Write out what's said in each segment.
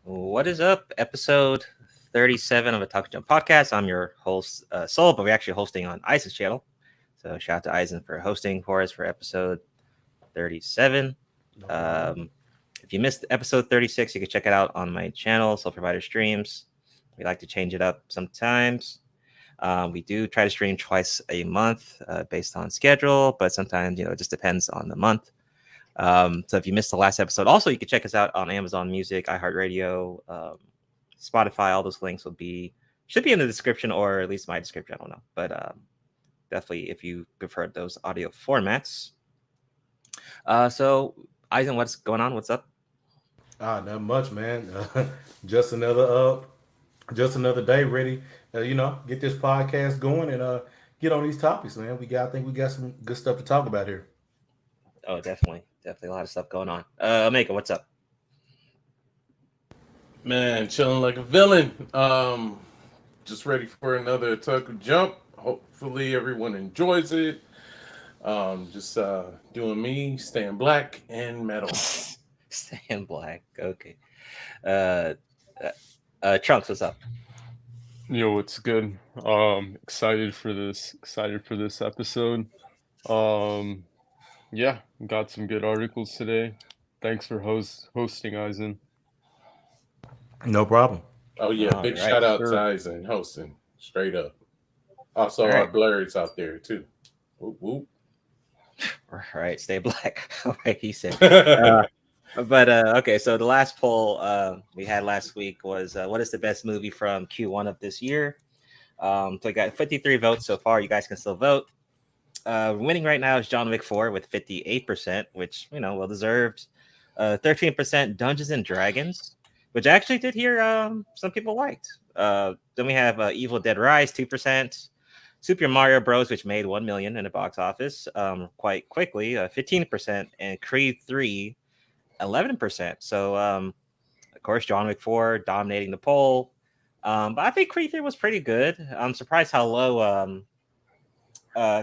What is up? Episode 37 of a Otaku Jump podcast. I'm your host, Soul, but we're actually hosting on Eisen's channel. So shout out to Eisen for hosting for us for episode 37. No problem. Um, if you missed episode 36, you can check it out on my channel, Soul Provider Streams. We like to change it up sometimes. We do try to stream twice a month based on schedule, but sometimes, it just depends on the month. So if you missed the last episode, also you can check us out on Amazon Music, iHeartRadio, Spotify. All those links should be in the description, or at least my description. I don't know, but definitely if you prefer those audio formats. So Eisen, what's going on? What's up? Not much, man. Just another just another day ready. Get this podcast going and get on these topics, man. I think we got some good stuff to talk about here. Oh, definitely a lot of stuff going on. Omega, what's up? Man, chilling like a villain. Just ready for another Otaku jump. Hopefully everyone enjoys it. Just doing me, staying black and metal. Staying black. Okay. Uh, Trunks, what's up? Yo, what's good? Excited for this. Excited for this episode. Yeah, got some good articles today. Thanks for hosting, Eisen. No problem. Oh yeah, All big right, shout out sir. to Eisen hosting. Straight up. Also All our right. blurs out there too. Whoop, whoop. All right, stay black. All right, he said. But okay, so the last poll we had last week was what is the best movie from Q1 of this year? So we got 53 votes so far. You guys can still vote. Winning right now is John Wick 4 with 58%, which well deserved. 13% Dungeons and Dragons, which I actually did hear some people liked. Then we have Evil Dead Rise 2%. Super Mario Bros, which made 1 million in the box office quite quickly, 15%, and Creed 3, 11%. So, of course, John Wick 4 dominating the poll. But I think Creed 3 was pretty good. I'm surprised how low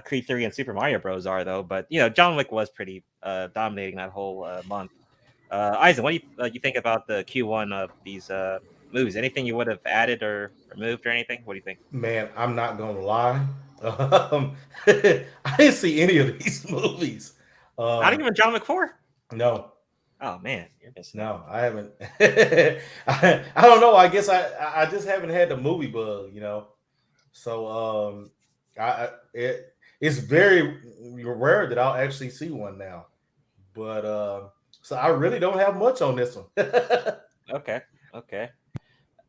Creed 3 and Super Mario Bros are, though. But, John Wick was pretty dominating that whole month. Eisen, what do you think about the Q1 of these movies? Anything you would have added or removed or anything? What do you think? Man, I'm not gonna lie. I didn't see any of these movies. Not Um, even John Wick 4? no, Oh, man. You're missing out. no, I haven't. I don't know. I guess I just haven't had the movie bug. So it's very rare that I'll actually see one now. But so I really don't have much on this one. Okay.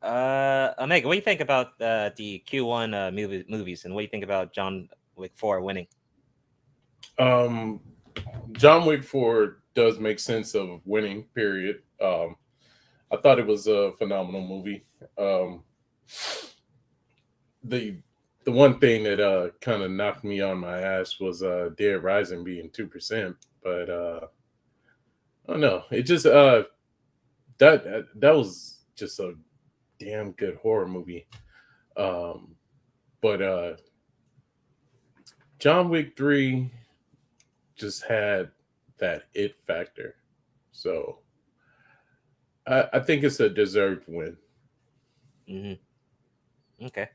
Omega, what do you think about the Q1 movies, and what do you think about John Wick 4 winning? um John Wick 4 does make sense of winning, period. I thought it was a phenomenal movie. The the one thing that kind of knocked me on my ass was Dead Rising being 2%, but I don't know. It just that was just a damn good horror movie. Um, but John Wick 3 just had that it factor. So I think it's a deserved win. Okay.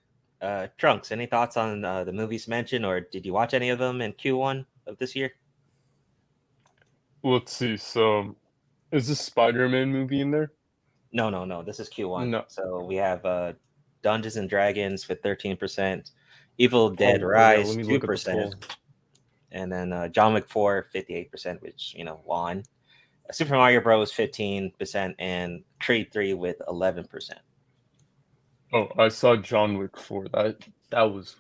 Trunks, any thoughts on the movies mentioned, or did you watch any of them in Q1 of this year? Let's see. So, is this Spider-Man movie in there? No. This is Q1. No. So we have Dungeons and Dragons with 13%, Evil Oh, Dead yeah. Rise Let me look at the 2%, poll. and then John Wick 4 58%, which won. Super Mario Bros 15%, and Creed 3 with 11%. Oh, I saw John Wick 4. That was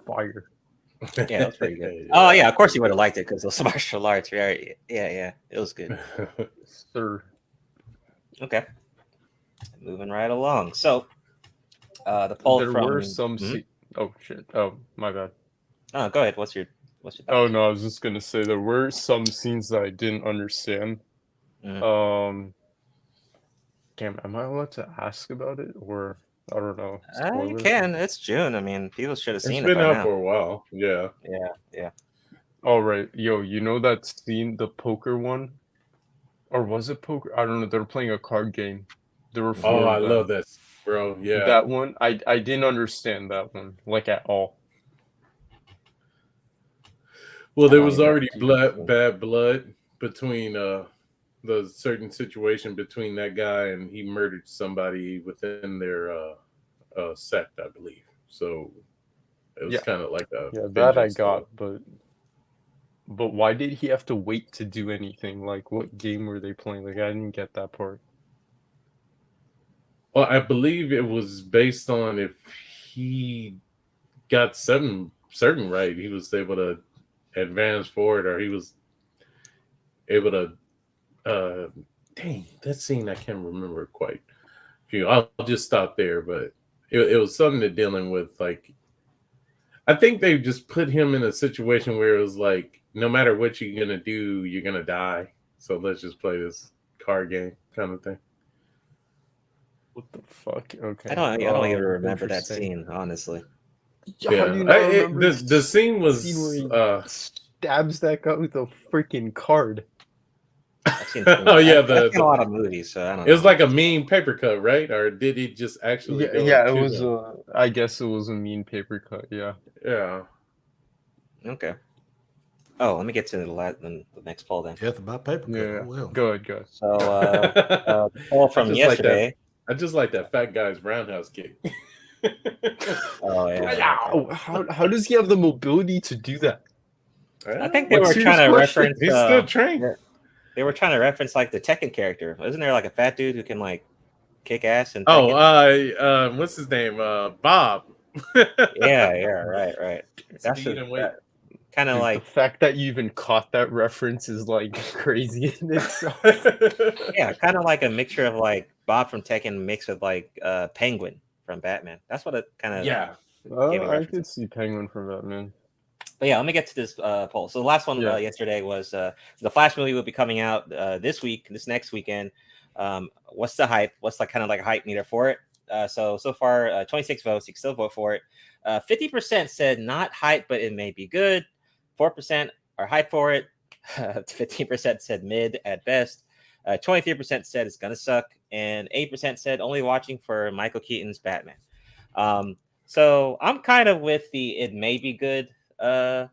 fire. Yeah, that was pretty good. Oh yeah, of course you would have liked it because it was martial arts, right? Yeah, it was good. Sir. Okay, moving right along. So, the poll There from. were some. Oh shit. Oh my bad. Oh, go ahead. What's your Oh thought? no, I was just gonna say there were some scenes that I didn't understand. Mhm. Damn, am I allowed to ask about it or I don't know? You Spoiler? can. It's June. I mean, people should have It's seen it been by out now. for a while. Yeah. Yeah. All right, yo, you know that scene, the poker one, or was it poker? I don't know. They're playing a card game, There were Oh, four I of them. love that, bro. Yeah. That one, I didn't understand that one like at all. Well, I there don't was even- already bad blood between the certain situation between that guy, and he murdered somebody within their sect, I believe. So it was Yeah. kind of like a Yeah, that I vengeance got, story. but why did he have to wait to do anything? Like, what game were they playing? Like, I didn't get that part. Well, I believe it was based on if he got certain right, he was able to advance forward, or he was able to. Dang, that scene I can't remember quite. I'll just stop there, but it was something to dealing with. Like, I think they just put him in a situation where it was like, no matter what you're gonna do, you're gonna die. So let's just play this card game kind of thing. What the fuck? Okay. I don't even remember that interesting. scene, honestly. How do you not remember the scene was scene where he stabs that guy with a freaking card? I've seen oh yeah, I've seen a lot of movies, so I don't know. It was like a mean paper cut, right? Or did he just actually do Yeah, it it to was him? I guess it was a mean paper cut, yeah. Yeah. Okay. Oh, let me get to the next poll then. Death about paper cut. Yeah. Oh, well. Go ahead. So poll from I just yesterday. I just like that fat guy's roundhouse kick. Oh yeah. How does he have the mobility to do that? I think they What's were your trying to question? reference. He's still trained. They were trying to reference like the Tekken character. Isn't there like a fat dude who can like kick ass and Tekken? What's his name? Bob. yeah, right. That's Speed and weight. kind of Dude, like the fact that you even caught that reference is like crazy in itself. yeah, kind of like a mixture of like Bob from Tekken mixed with like Penguin from Batman. That's what it kind of Yeah. I could see Penguin from Batman. But yeah, let me get to this poll. So the last one yesterday was the Flash movie will be coming out this next weekend. What's the hype? What's like kind of like a hype meter for it? So far, 26 votes. You can still vote for it. 50% said not hype, but it may be good. 4% are hype for it. 15% said mid at best. 23% said it's gonna suck, and 8% said only watching for Michael Keaton's Batman. So I'm kind of with the it may be good. I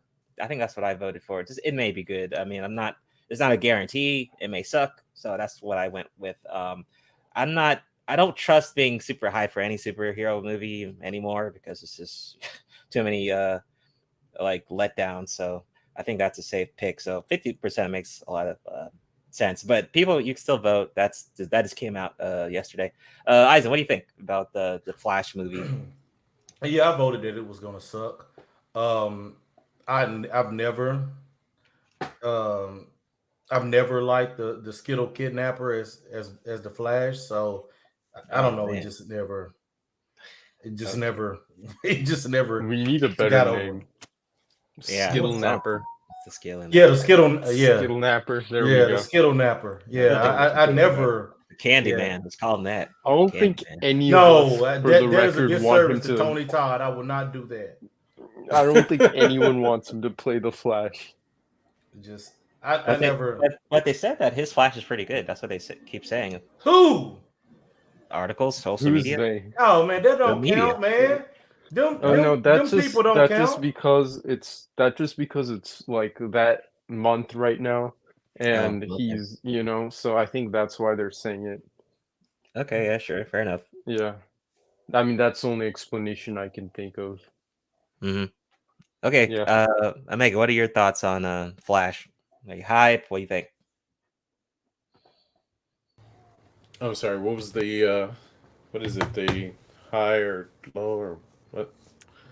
think that's what I voted for. Just it may be good. I mean, it's not a guarantee. It may suck. So that's what I went with. I don't trust being super high for any superhero movie anymore because it's just too many like letdowns. So I think that's a safe pick. So 50% makes a lot of sense. But people, you can still vote. That just came out yesterday. Eisen, what do you think about the Flash movie? Yeah, I voted that it was gonna suck. I've never liked the Skittle kidnapper as the Flash, so I don't know. Man. It just never. We need a better got name. over. Yeah, Skittle Napper. The skill in Yeah, the Skittle. Skittle Napper. There we Yeah, go. the Skittle napper. Yeah, I never. the Candy Yeah. Man. Let's call him that. I don't Candy think Man. any No, of us, that for the is a record, want him disservice to Tony Todd. I will not do that. I don't think anyone wants him to play the Flash. Just I never. But they said that his Flash is pretty good. That's what they keep saying. Who? Articles, social Who's media. they? Oh man, that don't media. count, man. No, that's them just people don't that's count. just because it's like that month right now, and okay. he's so I think that's why they're saying it. Okay, yeah, sure, fair enough. Yeah, I mean that's the only explanation I can think of. Mm-hmm. Okay, Yeah. Omega, what are your thoughts on Flash? Like hype? What do you think? I'm sorry. What was the what is it? The high or low or what?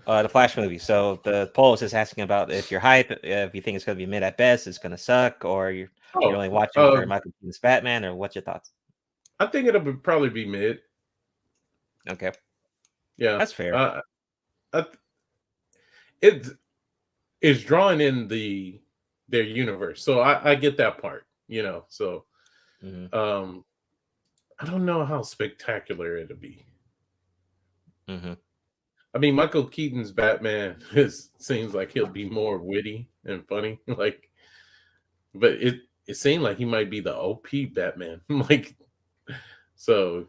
The Flash movie. So the poll is just asking about if you're hype, if you think it's going to be mid at best, it's going to suck, or you're only watching for Michael Keaton's Batman, or what's your thoughts? I think it'll probably be mid. Okay. Yeah, that's fair. It's drawing in their universe, so I get that part. So I don't know how spectacular it'll be. Mm-hmm. I mean, Michael Keaton's Batman seems like he'll be more witty and funny, but it seemed like he might be the OP Batman, so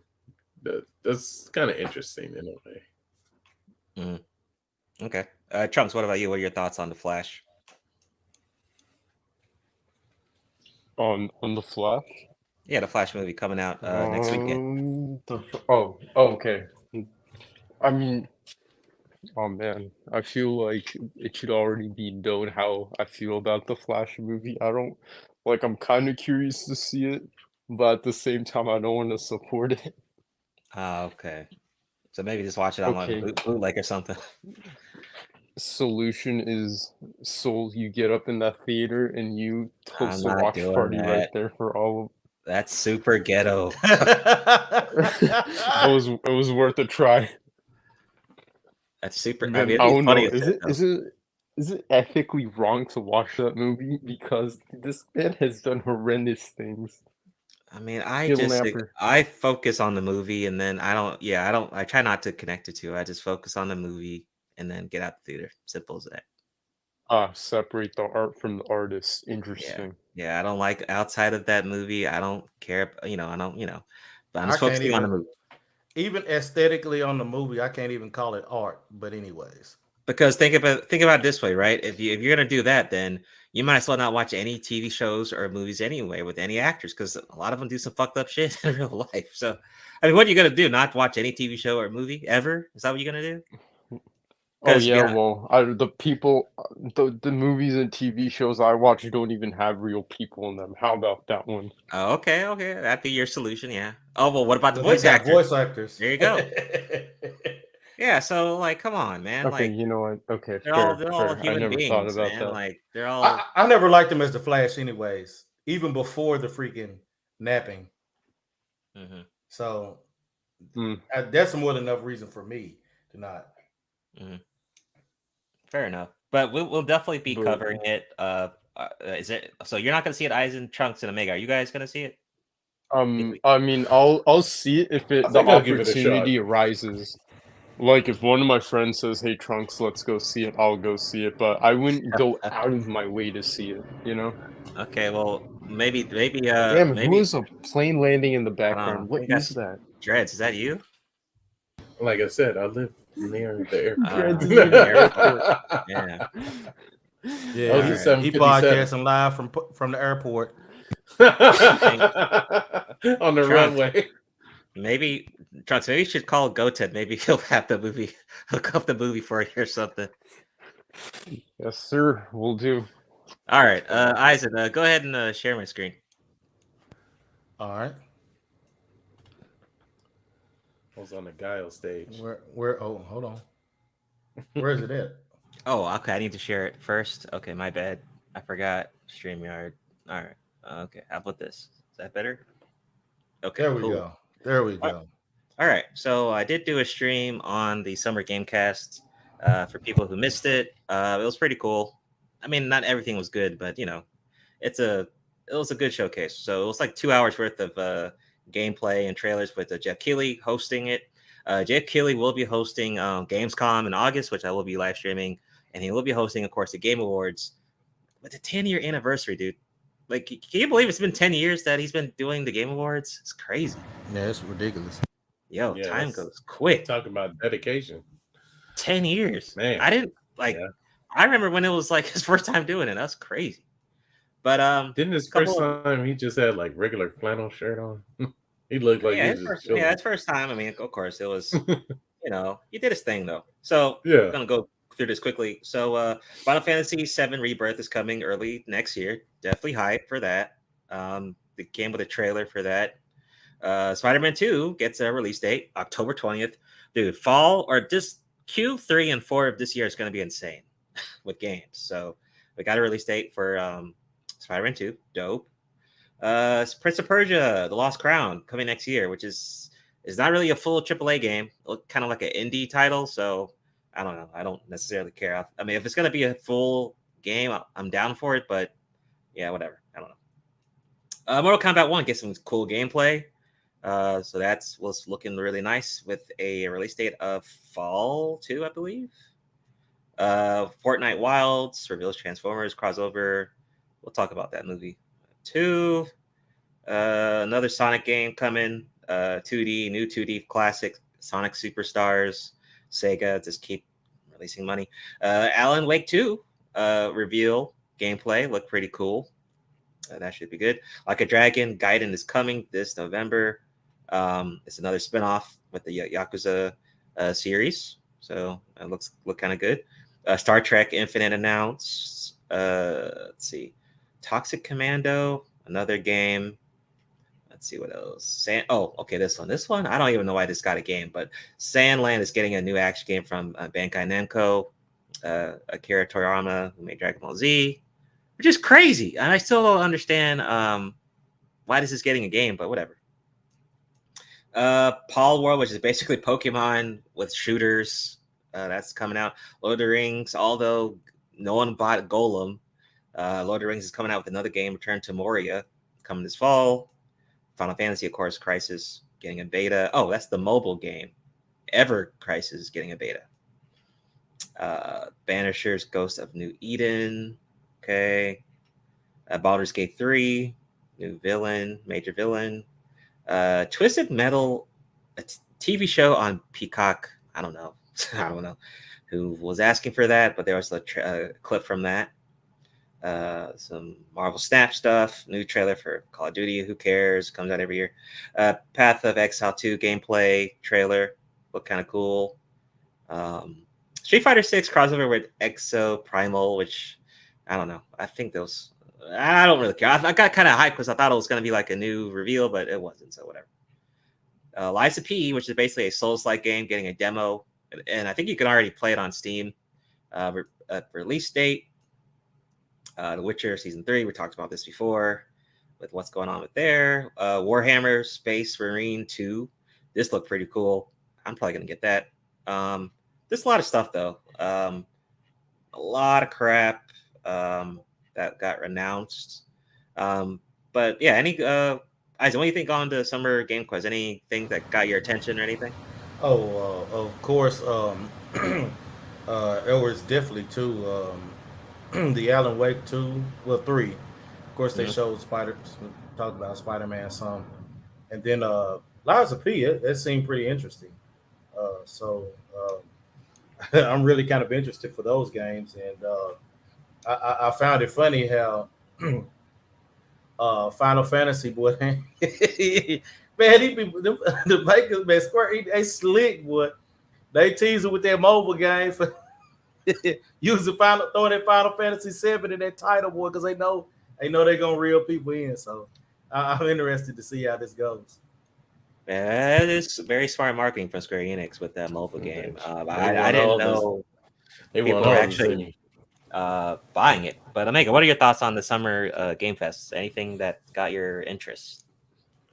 that's kind of interesting in a way. Okay. Trunks, what about you? What are your thoughts on the Flash? On the Flash. Yeah, the Flash movie coming out next weekend. Okay. I mean, oh man, I feel like it should already be known how I feel about the Flash movie. I don't like. I'm kind of curious to see it, but at the same time, I don't want to support it. Okay. So maybe just watch it on like Okay, bootleg or something. solution is Soul. You get up in that theater and you I'm host a not watch doing party right that. there for all That's super ghetto. of. It was worth a try. That's super. I Man, mean, it'd I be don't funny know. as shit though. Is it ethically wrong to watch that movie because this man has done horrendous things? I mean, Kidnapper. I focus on the movie and then I try not to connect it to. I just focus on the movie and then get out the theater. Simple as that. Separate the art from the artist. Yeah. Interesting. Yeah, I don't like outside of that movie. I don't care, I don't, but I'm I just can't focusing on the even, movie. even aesthetically on the movie, I can't even call it art. But anyways, Because think about it this way, right? If you're gonna do that, then you might as well not watch any TV shows or movies anyway with any actors, because a lot of them do some fucked up shit in real life. So, I mean, what are you gonna do? Not watch any TV show or movie ever? Is that what you're gonna do? Oh Because yeah, yeah, well, the movies and TV shows I watch don't even have real people in them. How about that one? oh, okay, that'd be your solution, yeah. Oh well, what about the well, they voice got actors? voice actors. There you go. Yeah, so like, come on, man. Okay, Like, you know what? Okay, they're all fair. I human never thought beings, about man. that. Like, they're all. I never liked him as the Flash, anyways. Even before the freaking napping. Mhm, So Mm. that's more than enough reason for me to not. mhm. Fair enough, but we'll definitely be But covering it. Is it so? You're not gonna see it, Eisen, Trunks, and Omega. Are you guys gonna see it? Think we- I mean, I'll see it if I the think I'll give it a shot. opportunity arises. Like if one of my friends says, "Hey Trunks, let's go see it," I'll go see it. But I wouldn't go out of my way to see it. You know? Okay, well, maybe, Damn, who is a plane landing in the I don't know. background? I What think is that's that? Dreads. Is that you? Like I said, I live near the airport. Dreads is near in the the airport. airport. Yeah. Yeah, I was All at right. he 757 podcasting live from the airport. on the Trunks. runway. Maybe Trunks. Maybe you should call Goten. Maybe he'll have the movie, hook up the movie for you or something. Yes, sir. We'll do. All right, Eisen, go ahead and share my screen. All right. I was on the Guile stage. Where? Oh, hold on. Where is it at? Oh, okay. I need to share it first. Okay, my bad. I forgot StreamYard. All right. Okay. How about this? Is that better? Okay. There we cool. go. There we go. All right. So I did do a stream on the Summer Gamecast for people who missed it. It was pretty cool. I mean, not everything was good, but it was a good showcase. So it was like 2 hours worth of gameplay and trailers with Jeff Keighley hosting it. Jeff Keighley will be hosting Gamescom in August, which I will be live streaming, and he will be hosting, of course, the Game Awards. But the 10-year anniversary, dude. Like, can you believe it's been 10 years that he's been doing the Game Awards? It's crazy. Yeah, it's ridiculous. Yo, Yeah, time that's- goes quick. Talk about dedication. 10 years. Man. I didn't like Yeah. I remember when it was like his first time doing it. That's crazy. But Didn't his first time he just had like regular flannel shirt on? He looked like he was just chilling. his first time. I mean, of course, it was he did his thing though. So Yeah. I'm gonna go through this quickly. So Final Fantasy VII Rebirth is coming early next year. Definitely hyped for that. It came with a trailer for that. Spider-Man 2 gets a release date, October 20th. Dude, fall or just Q3 and 4 of this year is going to be insane with games. So we got a release date for Spider-Man 2. Dope. Prince of Persia, The Lost Crown, coming next year, which is not really a full AAA game. Kind of like an indie title. So I don't know. I don't necessarily care. I mean, if it's going to be a full game, I'm down for it. But yeah, whatever. I don't know. Mortal Kombat 1 gets some cool gameplay. So that's was looking really nice with a release date of fall 2, I believe. Fortnite Wilds reveals Transformers crossover. We'll talk about that movie 2. Another Sonic game coming. new 2D classic Sonic Superstars. Sega just keep releasing money. Alan Wake 2 reveal gameplay looked pretty cool. That should be good. Like a Dragon, Gaiden is coming this November. It's another spinoff with the Yakuza series, so it look kind of good. Star Trek Infinite announced. Let's see, Toxic Commando, another game. Let's see what else. Okay, this one. I don't even know why this got a game, but Sandland is getting a new action game from Bandai Namco. Akira Toriyama, who made Dragon Ball Z, which is crazy, and I still don't understand why this is getting a game, but whatever. Paul World, which is basically Pokemon with shooters, that's coming out. Lord of the Rings, although no one bought Golem, Lord of the Rings is coming out with another game, Return to Moria, coming this fall. Final Fantasy, of course, Crisis getting a beta. Oh, that's the mobile game. Ever Crisis is getting a beta. Banisher's Ghost of New Eden. Okay. Baldur's Gate 3, new villain, major villain. Twisted Metal, a TV show on Peacock. I don't know. I don't know who was asking for that, but there was a clip from that. Some Marvel Snap stuff, new trailer for Call of Duty. Who cares? Comes out every year. Path of Exile 2 gameplay trailer. Look kind of cool. Street Fighter 6 crossover with Exo Primal, which I don't know. I think those. I don't really care. I got kind of hyped because I thought it was going to be like a new reveal, but it wasn't. So whatever. Liza P, which is basically a Souls-like game, getting a demo, and I think you can already play it on Steam. Release date. The Witcher Season 3. We talked about this before with what's going on with there. Warhammer Space Marine 2. This looked pretty cool. I'm probably going to get that. There's a lot of stuff, though. A lot of crap that got announced. But yeah, Isaac, what do you think on the Summer Game Quiz? Anything that got your attention or anything? Oh, of course. There was definitely two. The Alan Wake 2, well, 3. Of course, they showed talked about Spider-Man some. And then Liza P, it seemed pretty interesting. So I'm really kind of interested for those games. And I found it funny how Final Fantasy, boy, man, the makers, man, Square, they slick, boy. They tease it with that mobile game for using throwing that Final Fantasy 7 in that title, boy, because they know they're gonna reel people in. So I'm interested to see how this goes. That is very smart marketing from Square Enix with that mobile game. I didn't know people were actually buying it. But Omega, what are your thoughts on the Summer Game Fest? Anything that got your interest?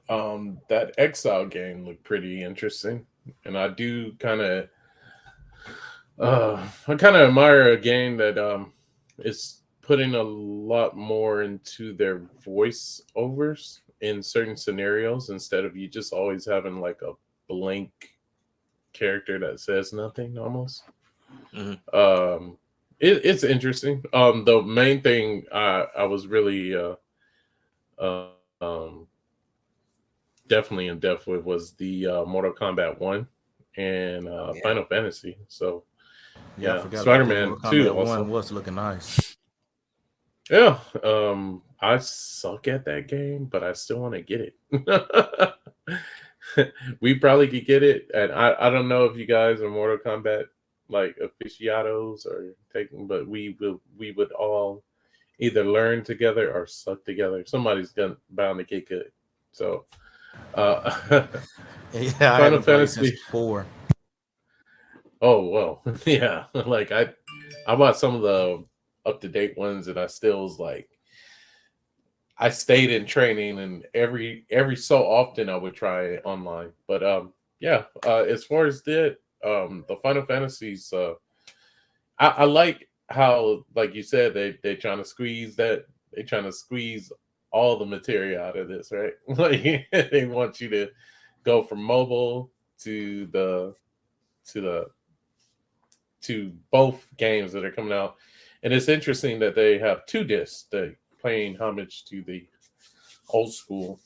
That Exile game looked pretty interesting, and I do kind of. I kind of admire a game that is putting a lot more into their voiceovers in certain scenarios instead of you just always having like a blank character that says nothing almost. Mm-hmm. It's interesting. The main thing I was really definitely in depth with was the Mortal Kombat 1 and Final Fantasy. So yeah, Spider-Man 2 also was looking nice. Yeah, I suck at that game, but I still want to get it. We probably could get it, and I don't know if you guys are Mortal Kombat like aficionados or taking, but we would all either learn together or suck together. Somebody's bound to get good. So, Final Fantasy 4. Oh well, yeah. Like I bought some of the up-to-date ones, and I still was like, I stayed in training, and every so often I would try it online. But as far as the Final Fantasies, I like how, like you said, they trying to squeeze all the material out of this, right? Like they want you to go from mobile to both games that are coming out. And it's interesting that they have 2 discs that paying homage to the old school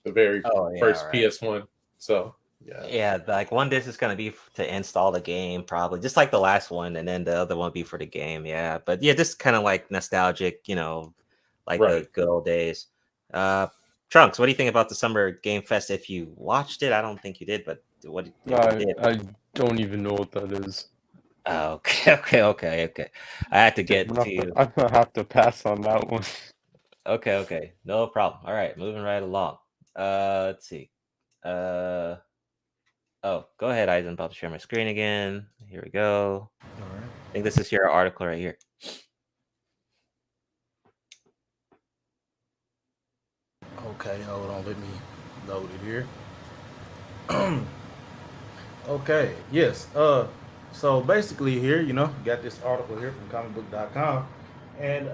the very Oh yeah, first right. PS1. So yeah, Yeah, like one disc is gonna be to install the game, probably just like the last one, and then the other one will be for the game. Yeah, but yeah, just kind of like nostalgic, like the right. good old days. Uh, Trunks, what do you think about the Summer Game Fest? If you watched it, I don't think you did, but if you did? I don't even know what that is. Oh, okay, okay. I had to Yeah, get to you. I'm gonna have to pass on that one. Okay, no problem. All right, moving right along. Let's see. Uh, oh, go ahead, Eisen. I'm about to share my screen again. Here we go. All right. I think this is your article right here. Okay, hold on. Let me load it here. Okay, yes. So basically here, got this article here from comicbook.com, and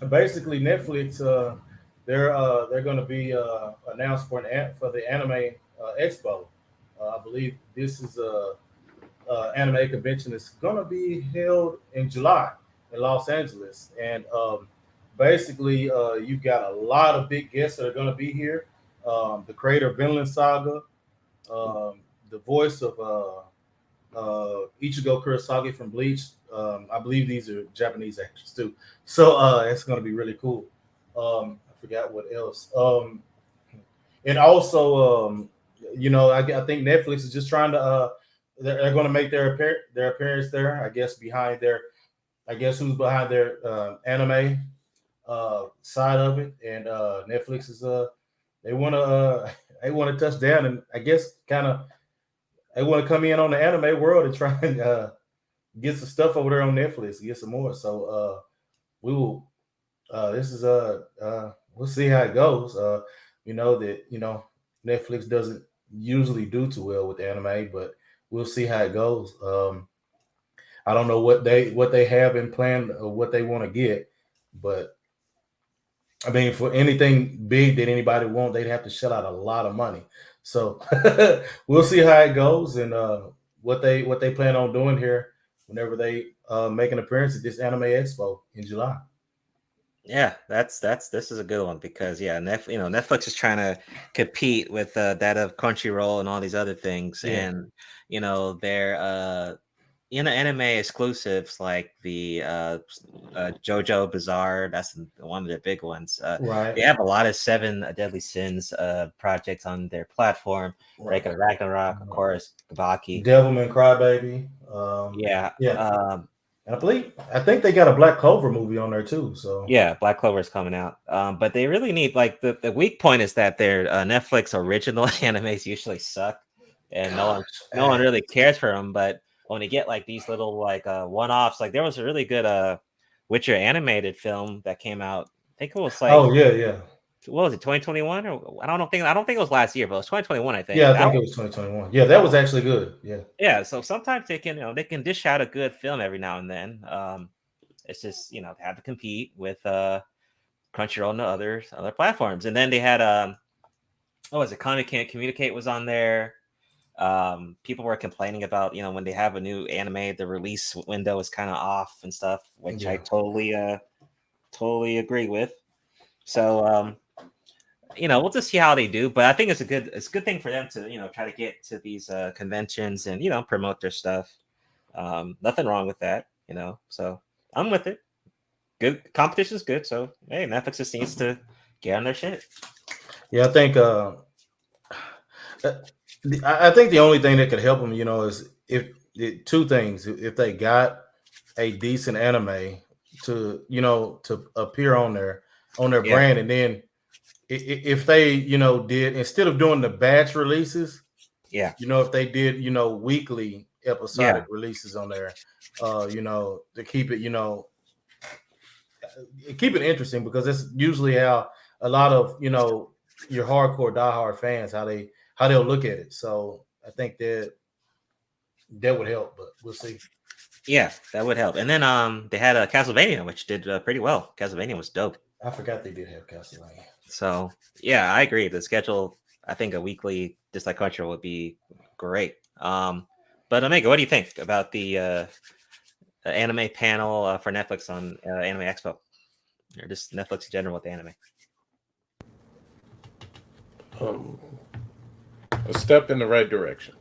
basically Netflix, they're going to be announced for the Anime Expo. I believe this is a anime convention that's going to be held in July in Los Angeles, and basically you've got a lot of big guests that are going to be here. The creator of Vinland Saga, um, the voice of Ichigo Kurosaki from Bleach. I believe these are Japanese actors too, so it's going to be really cool. I forgot what else. And also, I think Netflix is just trying to. They're going to make their appearance there. I guess behind their. I guess who's behind their anime side of it, and Netflix is they want to they want to touch down, and I guess kind of they want to come in on the anime world and try and get some stuff over there on Netflix, get some more. So we will. This is we'll see how it goes. You know that Netflix doesn't usually do too well with anime, but we'll see how it goes. I don't know what they have in plan or what they want to get, but I mean, for anything big that anybody want, they'd have to shell out a lot of money. So we'll see how it goes and what they plan on doing here whenever they make an appearance at this Anime Expo in July. Yeah, this is a good one because Netflix is trying to compete with that of Crunchyroll and all these other things, Yeah. and they're anime exclusives like the JoJo Bizarre. That's one of the big ones. Right. They have a lot of Seven Deadly Sins projects on their platform. Right. Like Ragnarok, of course, Baki. Devilman Crybaby. Yeah, Yeah. And I think they got a Black Clover movie on there too. So yeah, Black Clover is coming out. But they really need like the weak point is that their Netflix original animes usually suck, and no one really cares for them. But when you get like these little like one-offs, like there was a really good Witcher animated film that came out. I think it was like oh yeah. what was it, 2021 or I don't think it was last year, but it was 2021, I think. Yeah, I think it was 2021. Yeah, that was actually good. Yeah. Yeah, so sometimes they can dish out a good film every now and then. It's just they have to compete with Crunchyroll and the other platforms. And then they had what was it? Comic Can't Communicate was on there. People were complaining about when they have a new anime, the release window is kind of off and stuff, which I totally agree with. So we'll just see how they do. But I think it's a good thing for them to try to get to these conventions and promote their stuff. Nothing wrong with that. So I'm with it. Good competition is good. So hey, Netflix just needs to get on their shit. Yeah, I think the only thing that could help them, is if two things. If they got a decent anime to appear on their Yeah. brand, and then if they did, instead of doing the batch releases, Yeah. if they did weekly episodic Yeah. releases on there, to keep it interesting, because that's usually how a lot of your hardcore diehard fans how they'll look at it. So I think that would help, but we'll see. Yeah, that would help. And then they had a Castlevania, which did pretty well. Castlevania was dope. I forgot they did have Castlevania. So yeah, I agree. The schedule, I think a weekly, just like Crunchyroll, would be great. But Omega, what do you think about the anime panel for Netflix on Anime Expo, or just Netflix in general with the anime? A step in the right direction.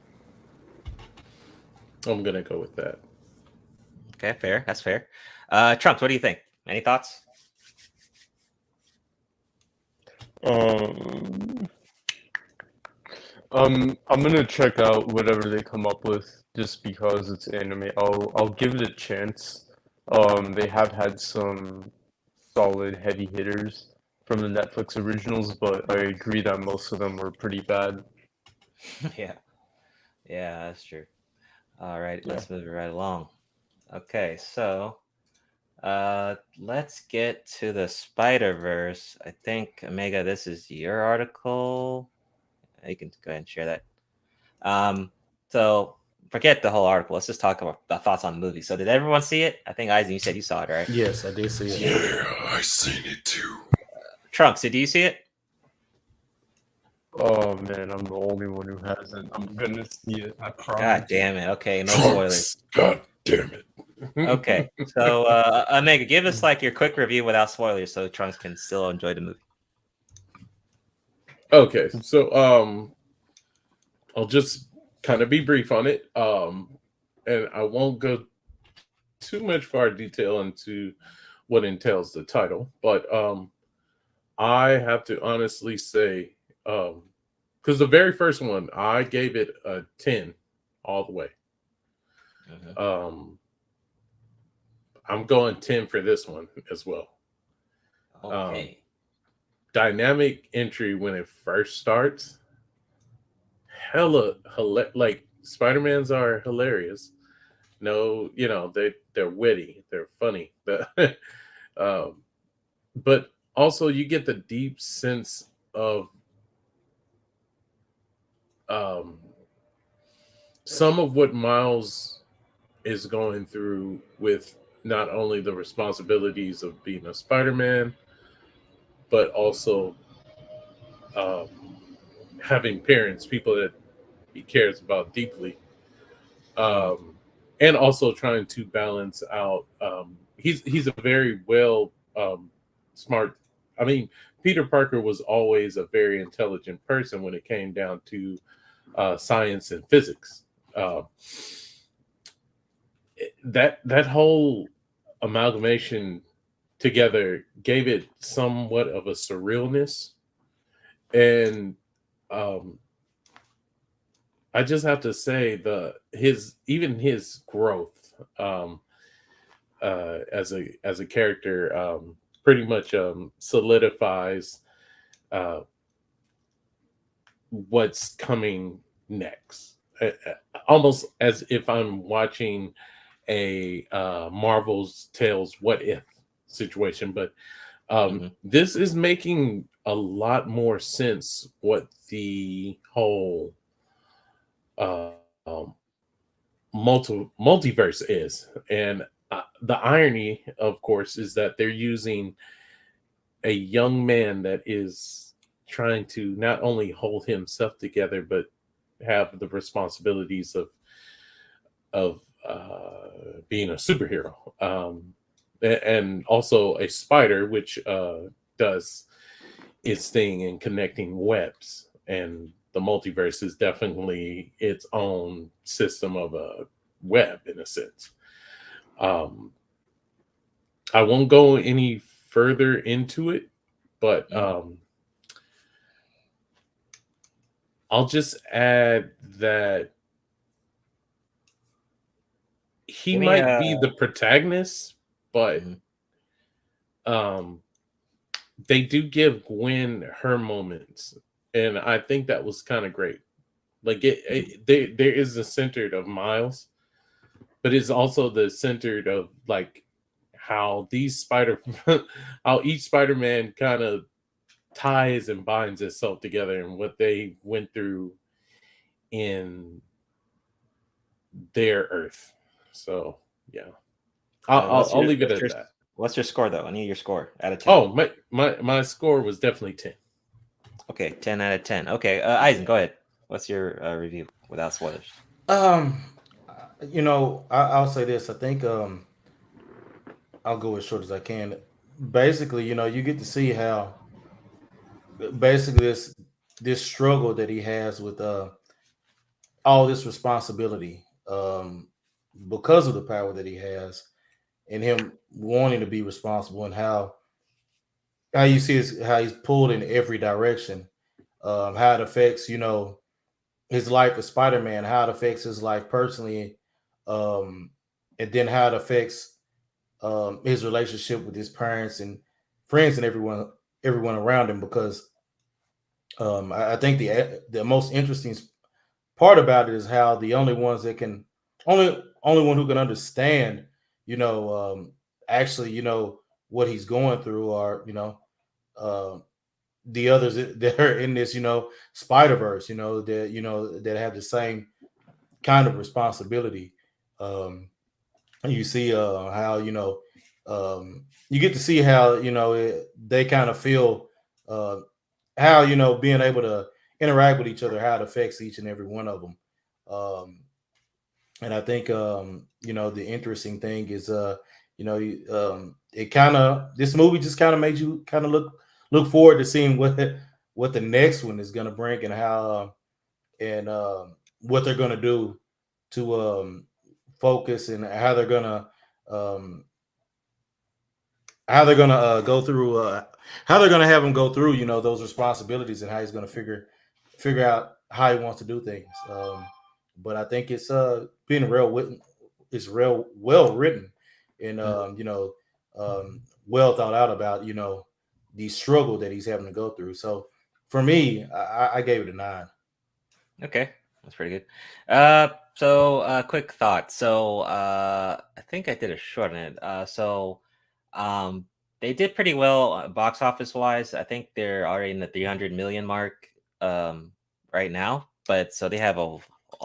I'm gonna go with that. Okay, fair. That's fair. Trunks, what do you think? Any thoughts? Um, I'm gonna check out whatever they come up with just because it's anime. I'll give it a chance. They have had some solid heavy hitters from the Netflix originals, but I agree that most of them were pretty bad. Yeah, yeah, that's true. All right, Yeah. let's move it right along. Okay, so let's get to the Spider-Verse. I think Omega, this is your article. You can go ahead and share that. So forget the whole article. Let's just talk about the thoughts on the movie. So did everyone see it? I think Eisen, you said you saw it, right? Yes, I did see it. Yeah, I seen it too. Trunks, did you see it? Oh man, I'm the only one who hasn't. I'm gonna see it. I God promise. damn it. Okay, no spoilers. God damn it. Okay, so Omega, give us like your quick review without spoilers, so Trunks can still enjoy the movie. Okay, so I'll just kind of be brief on it. And I won't go too much far detail into what entails the title, but I have to honestly say, because the very first one, I gave it a 10 all the way. I'm going 10 for this one as well. Okay. Dynamic entry when it first starts, like Spider-Mans are hilarious. No, they're witty, they're funny, but also you get the deep sense of some of what Miles is going through with not only the responsibilities of being a Spider-Man, but also having parents, people that he cares about deeply, and also trying to balance out. He's a very smart. I mean, Peter Parker was always a very intelligent person when it came down to science and physics. That whole amalgamation together gave it somewhat of a surrealness, and I just have to say his growth as a character pretty much solidifies what's coming next. Almost as if I'm watching a Marvel's Tales What If situation, but this is making a lot more sense what the whole multiverse is. And the irony, of course, is that they're using a young man that is trying to not only hold himself together, but have the responsibilities of being a superhero, and also a spider, which does its thing in connecting webs. And the multiverse is definitely its own system of a web, in a sense. I won't go any further into it, but I'll just add that he might be the protagonist, but they do give Gwen her moments, and I think that was kind of great. Like there is the centered of Miles, but it's also the centered of like how how each Spider-Man kind of ties and binds itself together, and what they went through in their Earth. So yeah, I'll leave it at that. What's your score though? I need your score out of 10. Oh, my score was definitely 10. Okay, 10 out of 10. Okay, Eisen, go ahead. What's your review without spoilers? I'll say this. I think I'll go as short as I can. Basically, you get to see how basically this struggle that he has with all this responsibility, because of the power that he has, and him wanting to be responsible, and how you see how he's pulled in every direction, how it affects his life as Spider-Man, how it affects his life personally, um, and then how it affects his relationship with his parents and friends and everyone around him. Because I think the most interesting part about it is how the only ones that can only one who can understand, you know, actually, what he's going through are uh, the others that are in this, Spiderverse, that have the same kind of responsibility. Um, and you see how you get to see how they kind of feel, uh, how being able to interact with each other, how it affects each and every one of them. Um, and I think the interesting thing is it kind of this movie just kind of made you kind of look forward to seeing what the next one is going to bring, and how and what they're going to do to focus, and um, how they're gonna go through how they're gonna have him go through those responsibilities, and how he's gonna figure out how he wants to do things. But I think it's being it's real well written, and well thought out about the struggle that he's having to go through. So for me, I gave it a 9. Okay, that's pretty good. Quick thought. I think I did a short on it. Um, they did pretty well box office wise. I think they're already in the 300 million mark right now. But so they have a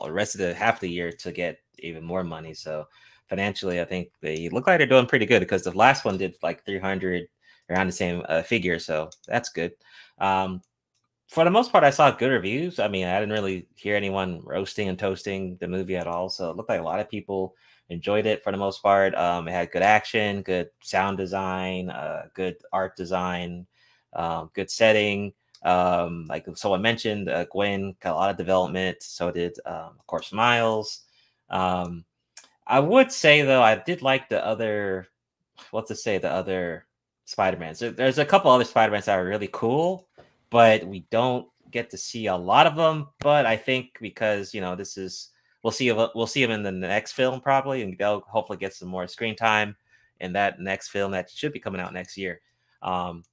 rest of the half the year to get even more money. So financially, I think they look like they're doing pretty good, because the last one did like 300, around the same figure. So that's good. Um, for the most part, I saw good reviews. I mean, I didn't really hear anyone roasting and toasting the movie at all. So it looked like a lot of people enjoyed it for the most part. It had good action, good sound design, good art design, good setting. Like someone mentioned, Gwen got a lot of development. So did, of course, Miles. Um, I would say though, I did like the other, what to say, the other Spider-Mans. There's a couple other Spider-Mans that are really cool, but we don't get to see a lot of them. But I think because this is, we'll see them in the next film probably, and they'll hopefully get some more screen time in that next film that should be coming out next year.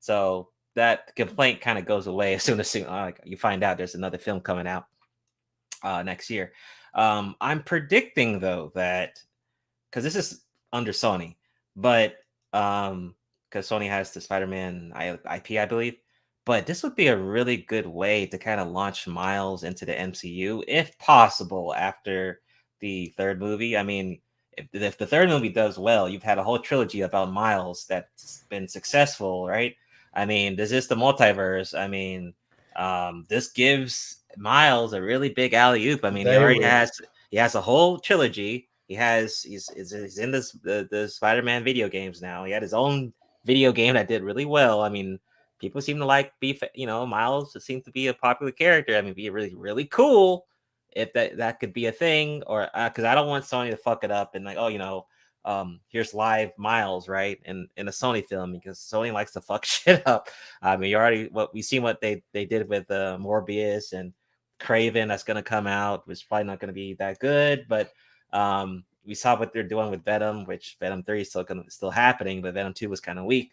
So that complaint kind of goes away as soon as like, you find out there's another film coming out next year. I'm predicting though that, because this is under Sony, but because Sony has the Spider-Man IP, I believe. But this would be a really good way to kind of launch Miles into the MCU, if possible, after the third movie. I mean, if the third movie does well, you've had a whole trilogy about Miles that's been successful, right? I mean, this is the multiverse. I mean, this gives Miles a really big alley oop. I mean, They will. he has a whole trilogy. He's in the Spider-Man video games now. He had his own video game that did really well. I mean, people seem to like beef. Miles seems to be a popular character. I mean, be really really cool if that could be a thing, or because I don't want Sony to fuck it up and like, oh, here's live Miles, right? In a Sony film, because Sony likes to fuck shit up. I mean, you already we seen what they did with Morbius and Craven that's going to come out, which is probably not going to be that good, but we saw what they're doing with Venom, which Venom 3 is still happening, but Venom 2 was kind of weak.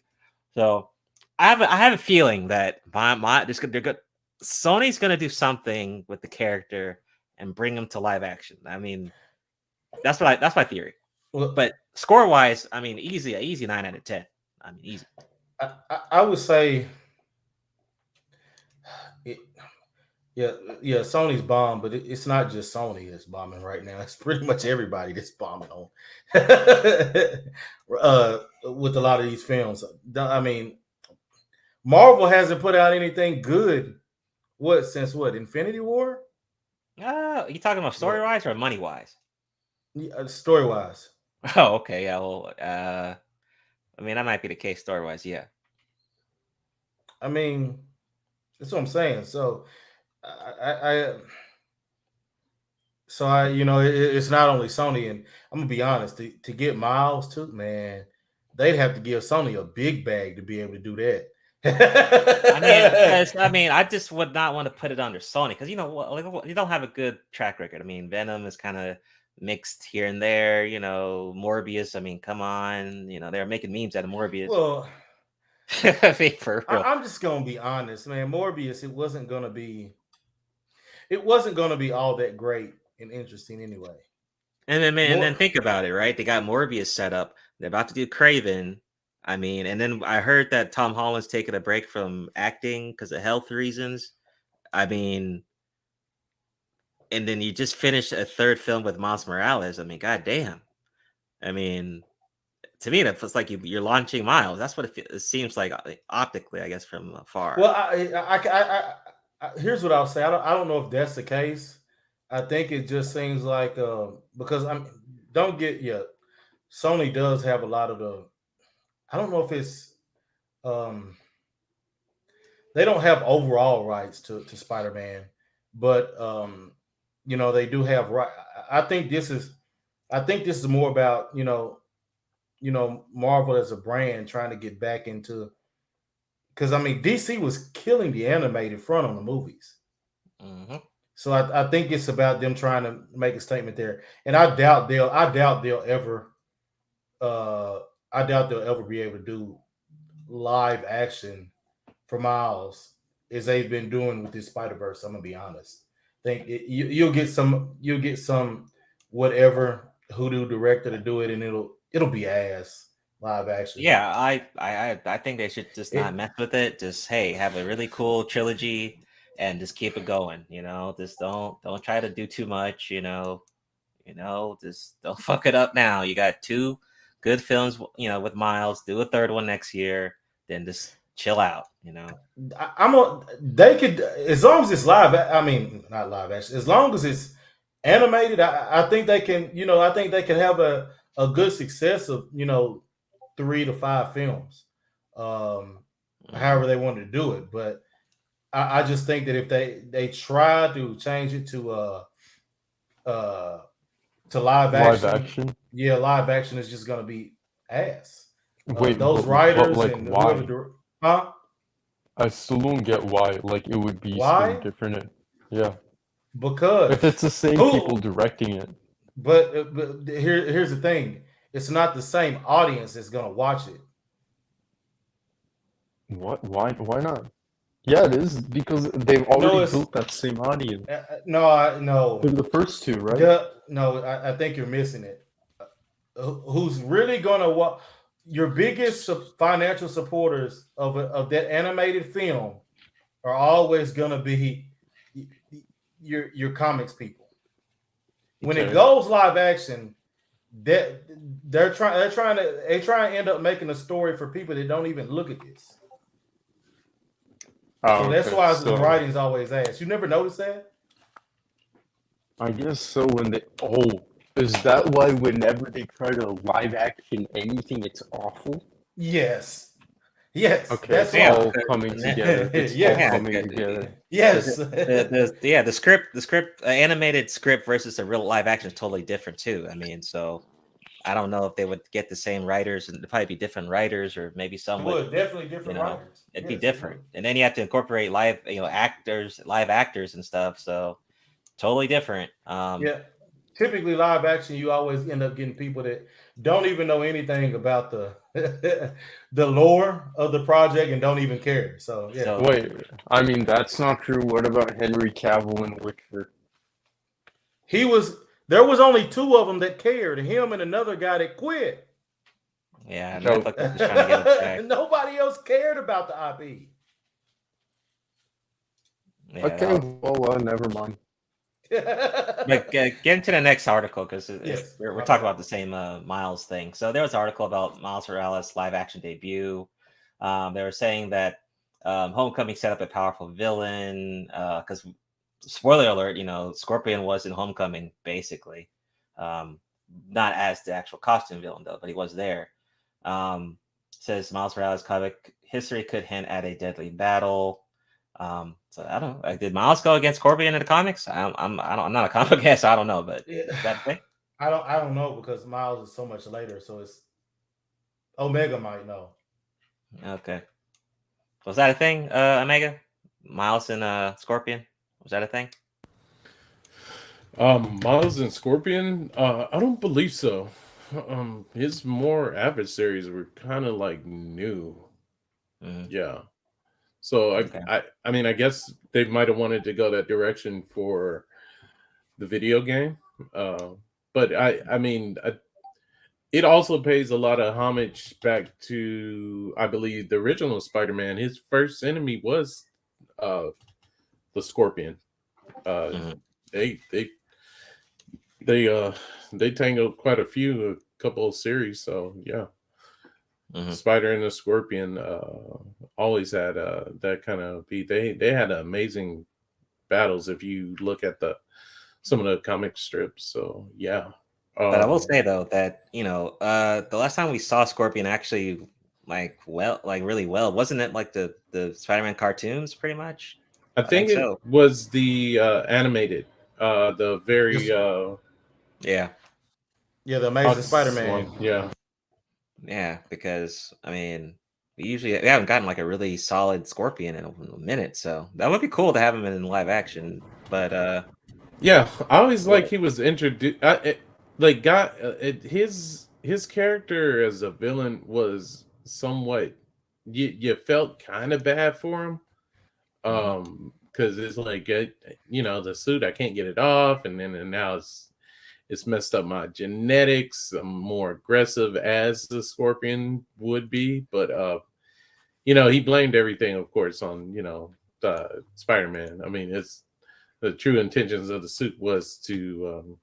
So I have a feeling that they're good. Sony's going to do something with the character and bring him to live action. I mean, that's my theory. Well, But score wise, I mean, easy 9 out of 10. I mean, easy. I would say, it, yeah, Sony's bomb, but it's not just Sony that's bombing right now. It's pretty much everybody that's bombing on with a lot of these films. I mean, Marvel hasn't put out anything good. Since Infinity War? Are you talking about story What wise or money wise? story wise? Oh, okay. Yeah. Well, I mean, that might be the case story wise. Yeah. I mean, that's what I'm saying. So I so it's not only Sony, and I'm gonna be honest, to get Miles too, man, they'd have to give Sony a big bag to be able to do that. I mean, I just would not want to put it under Sony because you know what, like, you don't have a good track record. I mean, Venom is kind of mixed here and there. You know, Morbius. I mean, come on. You know, they're making memes out of Morbius. Well, I mean, for real. I'm just gonna be honest, man. Morbius, it wasn't gonna be all that great and interesting anyway. And then think about it, right? They got Morbius set up. They're about to do Craven. I mean, and then I heard that Tom Holland's taking a break from acting because of health reasons. I mean, and then you just finished a third film with Miles Morales. I mean, goddamn. I mean, to me, that feels like you're launching Miles. That's what it seems like optically, I guess, from afar. Well, here's what I'll say. I don't know if that's the case. I think it just seems like because don't get Sony does have a lot of the. I don't know if it's they don't have overall rights to Spider-Man, but they do have right. I think this is more about Marvel as a brand trying to get back into, because I mean DC was killing the animated front on the movies. Mm-hmm. So I think it's about them trying to make a statement there, and I doubt they'll ever be able to do live action for Miles as they've been doing with this Spiderverse. I'm gonna be honest. You'll get some whatever hoodoo director to do it, and it'll be ass live action. Yeah, I think they should just not mess with it. Just have a really cool trilogy and just keep it going. Just don't try to do too much. Just don't fuck it up now. You got 2 good films, with Miles. Do a third one next year, then just chill out. They could, as long as it's live. I mean, not live action. As long as it's animated, I think they can. I think they can have a good success of 3 to 5 films. However they wanted to do it, but I just think that if they try to change it to live action, yeah, live action is just gonna be ass. Wait, those but writers like, and why? whoever, huh? I still don't get why. Like, it would be Why? so different. Yeah, Because if it's the same people directing it. But here's the thing: it's not the same audience that's gonna watch it. What? Why? Why not? Yeah, it is, because they've already built that same audience. No. They're the first 2, right? No, I think you're missing it. Who's really gonna watch? Your biggest financial supporters of that animated film are always gonna be your comics people. When it goes live action, they're trying to end up making a story for people that don't even look at this. So that's why the writing's always ass. You never noticed that? I guess so. Is that why whenever they try to live action anything, it's awful? Yes. Okay, that's all coming together. It's all coming together. Yes. The script, animated script versus a real live action is totally different too. I mean, so I don't know if they would get the same writers, and it'd probably be different writers, or maybe some would definitely different writers. It'd be different, and then you have to incorporate live actors and stuff. So totally different. Yeah. Typically, live action, you always end up getting people that don't even know anything about the the lore of the project and don't even care. So yeah. So, wait, I mean, that's not true. What about Henry Cavill and Witcher? There was only 2 of them that cared. Him and another guy that quit. Yeah, Netflix was trying to get it back. Nobody else cared about the IP. Yeah, okay, well, never mind. But get into the next article, because we're talking about the same Miles thing. So there was an article about Miles Morales' live action debut. They were saying that Homecoming set up a powerful villain, because spoiler alert, Scorpion was in Homecoming basically, not as the actual costume villain though, but he was there. Says Miles Morales comic history could hint at a deadly battle. So I don't know. Like, did Miles go against Scorpion in the comics? I'm not a comic guy, so I don't know. But Yeah. is that a thing? I don't know because Miles is so much later, so it's Omega might know. Okay. Was that a thing, Omega? Miles and Scorpion? Was that a thing? Miles and Scorpion, I don't believe so. His more adversaries were kind of like new. Mhm. Yeah. So Okay. I mean, I guess they might have wanted to go that direction for the video game. But I mean, it also pays a lot of homage back to, I believe, the original Spider-Man. His first enemy was uh, the Scorpion. Mhm. They they they they tangled quite a couple of series. So yeah, Mhm. Spider and the Scorpion always had that kind of beat. They had amazing battles if you look at some of the comic strips. So yeah. But I will say though that the last time we saw Scorpion actually like really well, wasn't it like the Spider-Man cartoons pretty much? I I think think it so. was the animated, the very Just Yeah, yeah, the Amazing Fox Spider-Man. one. Yeah. yeah. Because I mean, we haven't gotten like a really solid Scorpion in a minute, so that would be cool to have him in live action. But Yeah, I always like what? he was introduced. Like, got his character as a villain was somewhat. You felt kind of bad for him, Mhm. because it's like, the suit, I can't get it off, and now it's messed up my genetics. I'm more aggressive as the Scorpion would be, but he blamed everything, of course, on Spider-Man. I mean, it's the true intentions of the suit was to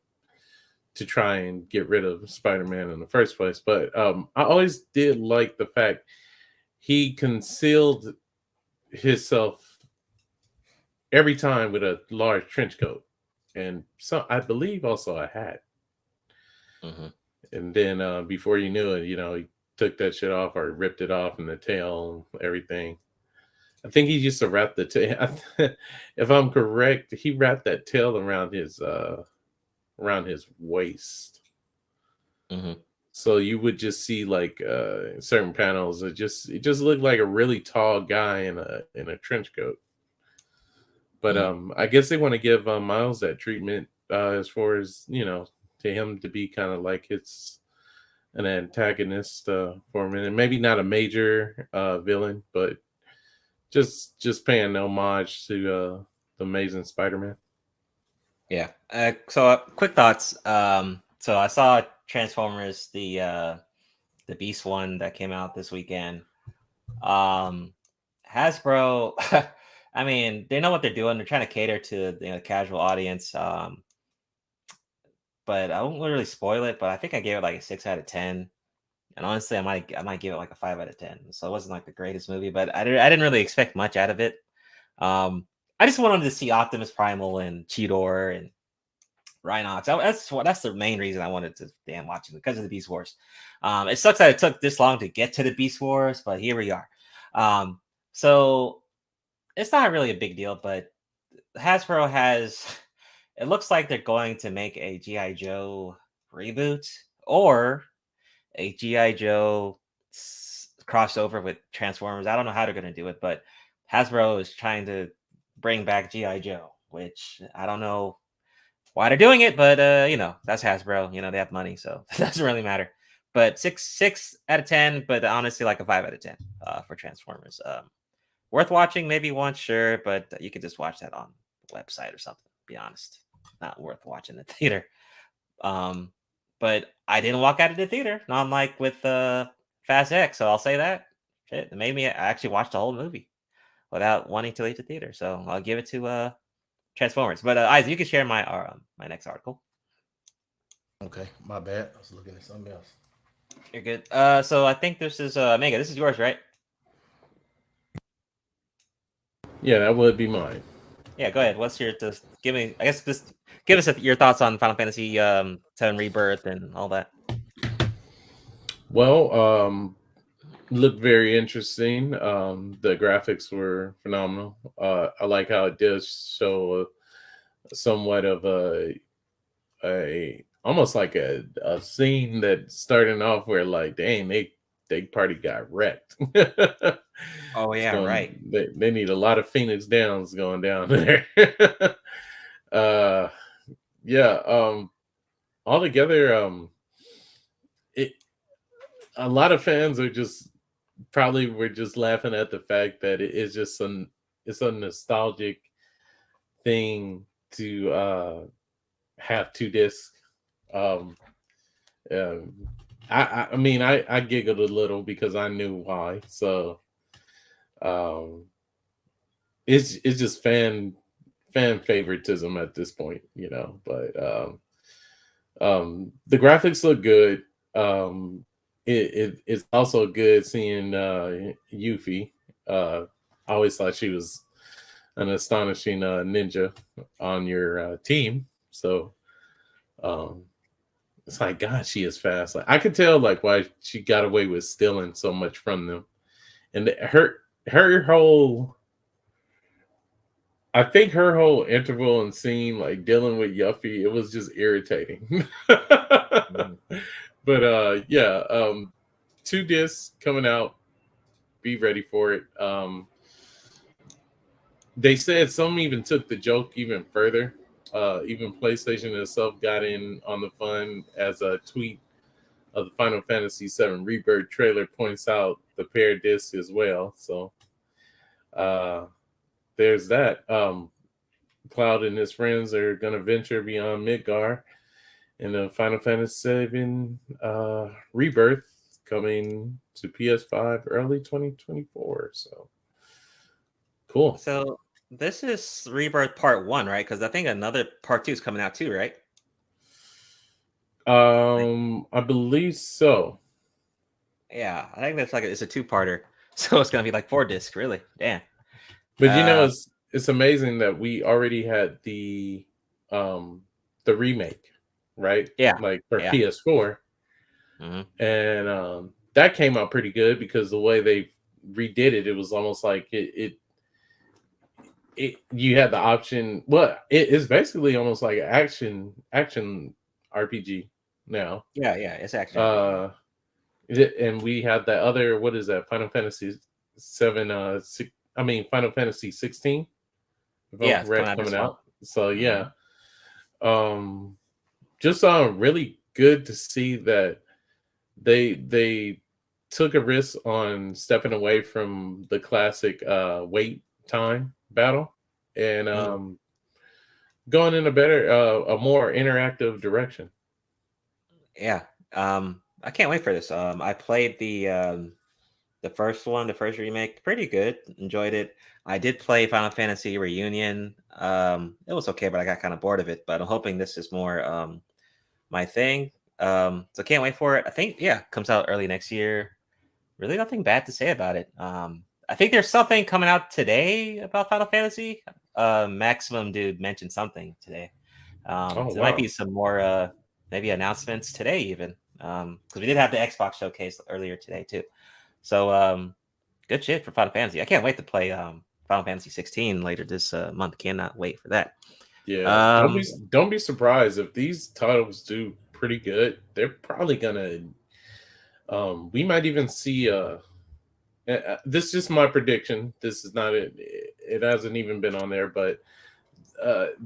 try and get rid of Spider-Man in the first place. But I always did like the fact he concealed himself every time with a large trench coat, and so I believe also a hat. Mhm. And then before you knew it, he took that shit off or ripped it off, and the tail, everything. I think he used to wrap the tail. If I'm correct, he wrapped that tail around his waist. Mhm. So you would just see like certain panels. It just looked like a really tall guy in a trench coat. But Mhm. I guess they want to give Miles that treatment as far as to him to be kind of like it's an antagonist for a minute. Maybe not a major villain, but just paying homage to the Amazing Spider-Man. Yeah. So quick thoughts. So I saw Transformers, the Beast one that came out this weekend. Hasbro, I mean, they know what they're doing. They're trying to cater to the casual audience. But I won't really spoil it. But I think I gave it like a 6 out of 10. And honestly, I might give it like a 5 out of 10. So it wasn't like the greatest movie, but I didn't really expect much out of it. Um, I just wanted to see Optimus Primal and Cheetor and Rhinox. That's the main reason I wanted to damn watch it, because of the Beast Wars. It sucks that it took this long to get to the Beast Wars, but here we are. So it's not really a big deal, but Hasbro has. It looks like they're going to make a GI Joe reboot or a GI Joe crossover with Transformers. I don't know how they're going to do it, but Hasbro is trying to bring back GI Joe, which I don't know why they're doing it, but that's Hasbro. They have money, so it doesn't really matter. But 6 out of 10, but honestly, like a 5 out of 10 for Transformers. Worth watching, maybe once, sure, but you could just watch that on the website or something. Be honest, not worth watching the theater. Um, but I didn't walk out of the theater, not unlike with Fast X. So I'll say that shit, it made me actually watch the whole movie without wanting to leave the theater. So I'll give it to Transformers. But Isaac, you can share my next article. Okay, my bad. I was looking at something else. You're good. So I think this is Mega. This is yours, right? Yeah, that would be mine. Yeah, go ahead. What's your just give me? I guess just give us your thoughts on Final Fantasy 7 Rebirth and all that. Well, looked very interesting. The graphics were phenomenal. I like how it does show somewhat of a almost like a scene that starting off where like, dang, they party got wrecked. Oh It's yeah, going right. they need a lot of Phoenix Downs going down there. uh yeah, altogether, it a lot of fans are just probably were just laughing at the fact that it is just it's a nostalgic thing to have two discs. Um, um, I mean I giggled a little because I knew why. So um, it's just fan favoritism at this point, you know. But the graphics look good. It's also good seeing Yuffie. I always thought she was an astonishing ninja on your team. So um, it's like, God, she is fast. Like I could tell, like why she got away with stealing so much from them, and her whole. I think her whole interval and scene, like dealing with Yuffie, it was just irritating. Mm. But yeah, two discs coming out. Be ready for it. They said some even took the joke even further. Even PlayStation itself got in on the fun as a tweet of the Final Fantasy VII Rebirth trailer points out the pair discs as well. So uh, there's that. Cloud and his friends are going to venture beyond Midgar in the Final Fantasy VII Rebirth coming to PS5 early 2024. So cool. So this is Rebirth Part One, right? Because I think another Part Two is coming out too, right? I believe so. Yeah, I think that's like it's a two-parter, so it's gonna be like 4 discs, really. Damn. But you know, Uh, it's amazing that we already had the remake, right? yeah, Like for yeah. PS4, Hmm. and that came out pretty good because the way they redid it, it was almost like it you had the option. Well, it's basically almost like an action RPG now. Yeah, yeah. It's action RPG. Uh, and we had that other, what is that? Final Fantasy 7. I mean Final Fantasy 16, if I'm Yeah, it's coming correct, out coming this month. out. So Hmm. yeah, um, just really good to see that they took a risk on stepping away from the classic wait time battle and Hmm. going in a better a more interactive direction. Yeah. I can't wait for this. I played the first one, the first remake, pretty good. Enjoyed it. I did play Final Fantasy Reunion. It was okay, but I got kind of bored of it. But I'm hoping this is more my thing. So can't wait for it. I think comes out early next year. Really nothing bad to say about it. I think there's something coming out today about Final Fantasy. Maximum dude mentioned something today. Oh So there might be wow. some more maybe announcements today even. Because we did have the Xbox showcase earlier today too. So good shit for Final Fantasy. I can't wait to play Final Fantasy 16 later this month. Cannot wait for that. Yeah, Um, don't be surprised if these titles do pretty good. They're probably gonna we might even see this is just my prediction. This is not it. It hasn't even been on there, but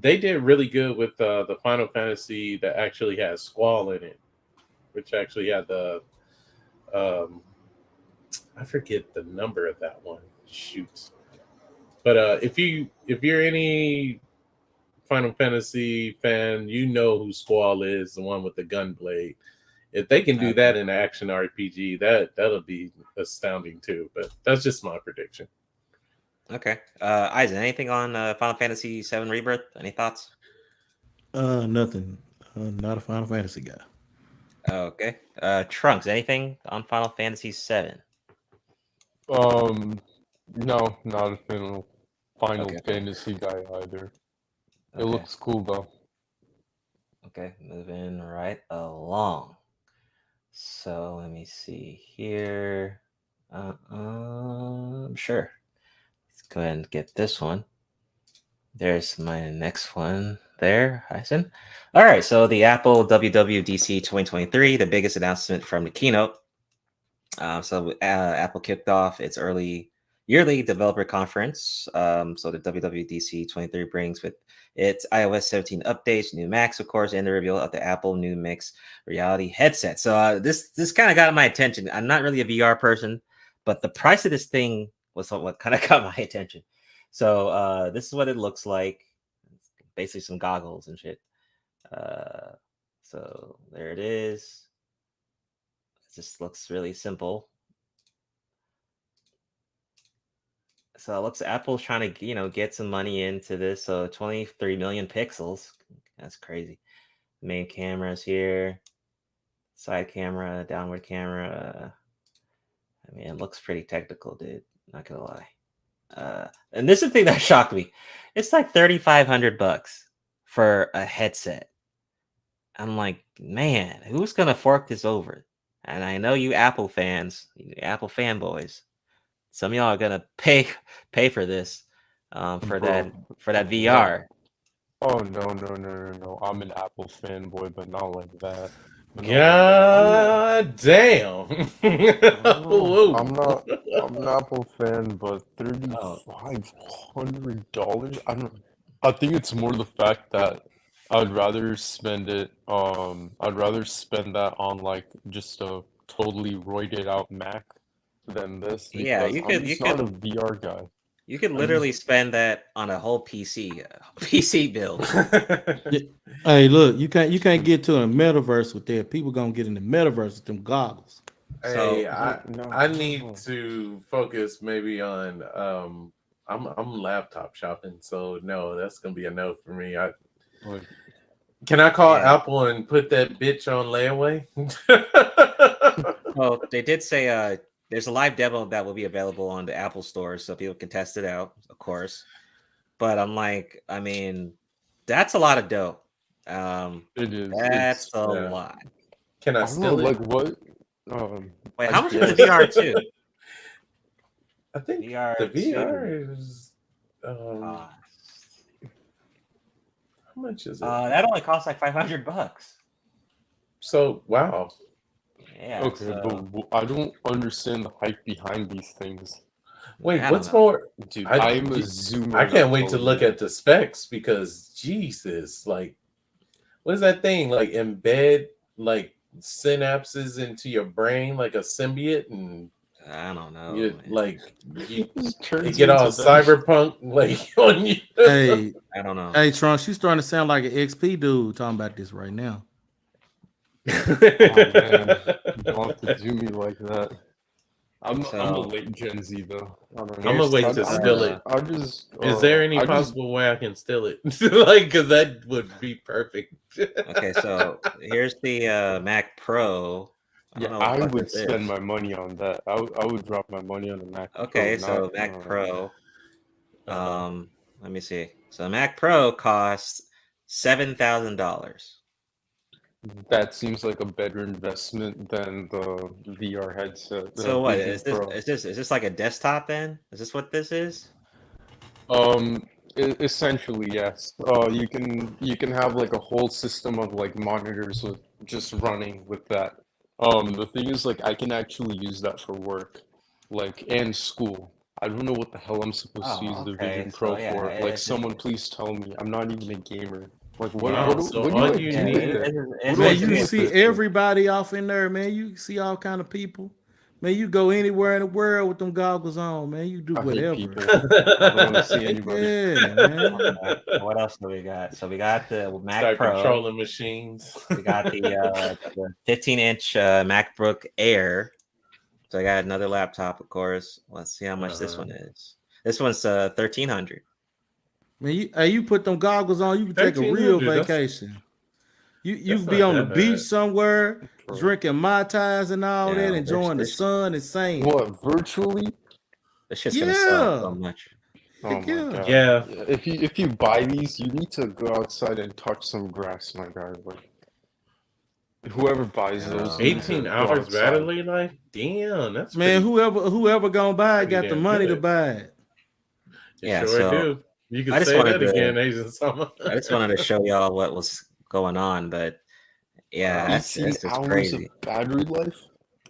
they did really good with the Final Fantasy that actually has Squall in it, which actually had the um, I forget the number of that one. Shoot, but if you're any Final Fantasy fan, you know who Squall is, the one with the gun blade. If they can do okay. that in an action RPG, that'll be astounding too. But that's just my prediction. Okay. Eisen, anything on Final Fantasy 7 Rebirth? Any thoughts? Nothing. Not a Final Fantasy guy. Okay. Trunks, anything on Final Fantasy 7? Um, no, not a Final Okay. Fantasy guy either. It Okay. looks cool though. Okay. Moving right along. So let me see here. Sure. Let's go ahead and get this one. There's my next one there, Hyson. All right, so the Apple WWDC 2023, the biggest announcement from the keynote. Apple kicked off its yearly developer conference. So the WWDC 23 brings with its iOS 17 updates, new Macs, of course, and the reveal of the Apple new mixed reality headset. So this kind of got my attention. I'm not really a VR person, but the price of this thing was what kind of got my attention. So this is what it looks like. It's basically some goggles and shit. So there it is. It just looks really simple. So it looks Apple's trying to get some money into this. So 23 million pixels. That's crazy. Main cameras here, side camera, downward camera. I mean, it looks pretty technical, dude. Not gonna lie. And this is the thing that shocked me. It's like $3,500 for a headset. I'm like, man, who's gonna fork this over? And I know you Apple fans, you Apple fanboys. Some of y'all are gonna pay for this, for that VR. Oh no! I'm an Apple fanboy, but not like that. God damn! Whoa. I'm an Apple fan, but $3,500. I think it's more the fact that I'd rather spend that on like just a totally roided out Mac than this. Yeah, because I'm just not a VR guy. You could literally spend that on a whole PC build. Hey, look, you can't get to a metaverse with that. People gonna get in the metaverse with them goggles. Hey, So- I need to focus maybe on I'm laptop shopping, so no, that's gonna be a no for me. Can I call Apple and put that bitch on layaway? Well, they did say there's a live demo that will be available on the Apple Store, so people can test it out, of course. But I'm like, I mean, that's a lot of dough. It is. That's a lot. Can I I don't know, steal it? like what? Wait, how much is the VR too? I think VR the VR is Uh, how much is it? that only costs like $500. So wow. Yeah. Okay, so- but I don't understand the hype behind these things. Wait, I don't what's know. more? Dude, I- I'm a zoomer. I can't wait to totally. look at the specs because Jesus, like, what is that thing? Like embed like synapses into your brain like a symbiote, and I don't know. you man. like you, It turns you get all into that. cyberpunk like on you. Hey, I don't know. hey, Trunks, you starting to sound like an XP dude talking about this right now. Oh man, you don't have to do me like that. I'm a So- late Gen Z though. I don't I'm know. gonna wait to I'm steal it. I just. Is there any I just- possible way I can steal it? Like, because that would be perfect. Okay, so here's the Mac Pro. Yeah, don't know what I the fuck would this is. spend my money on that. I would drop my money on a Mac. Okay, Pro, so not, Mac Pro. Uh-huh. Let me see. So Mac Pro costs $7,000. That seems like a better investment than the VR headset. the So what Vision is this? Pro. Is this like a desktop then? Is this what this is? Essentially, yes. You can have like a whole system of like monitors with just running with that. The thing is, like, I can actually use that for work, like, and school. I don't know what the hell I'm supposed to use the okay, Vision so Pro yeah, for. Like, it's- someone please tell me. I'm not even a gamer. Like, what? Wow, What, so what do all I you do need- with It- it? it's What Man, do I basically- do you with see this? everybody off in there, man. You see all kind of people. Man, you go anywhere in the world with them goggles on, man. You do I hate whatever. people. I don't want to see anybody. Yeah, man. What else do we got? So we got the Mac Start Pro. controlling machines. We got the 15-inch MacBook Air. So I got another laptop, of course. Let's see how much this one is. This one's $1,300. Man, you put them goggles on, you can take a real 1300, that's- vacation. You that's be not on the that beach bad. somewhere, Bro. drinking Mai Tais and all Yeah, that, enjoying the there's- sun and saying, What, virtually? This shit's gonna suck so Yeah. much. Oh Heck my yeah. god. Yeah. If you buy these, you need to go outside and touch some grass, my guy. Like, Whoever buys those, Oh, 18 go hours outside. battery life? Damn, that's Man, pretty, whoever gonna buy it pretty got the damn money to good. buy it. You yeah. sure So do. You can I just say wanted that to again, Asian Summer. I just wanted to show y'all what was going on, but yeah, Wow. that's 18 just hours of crazy. battery life?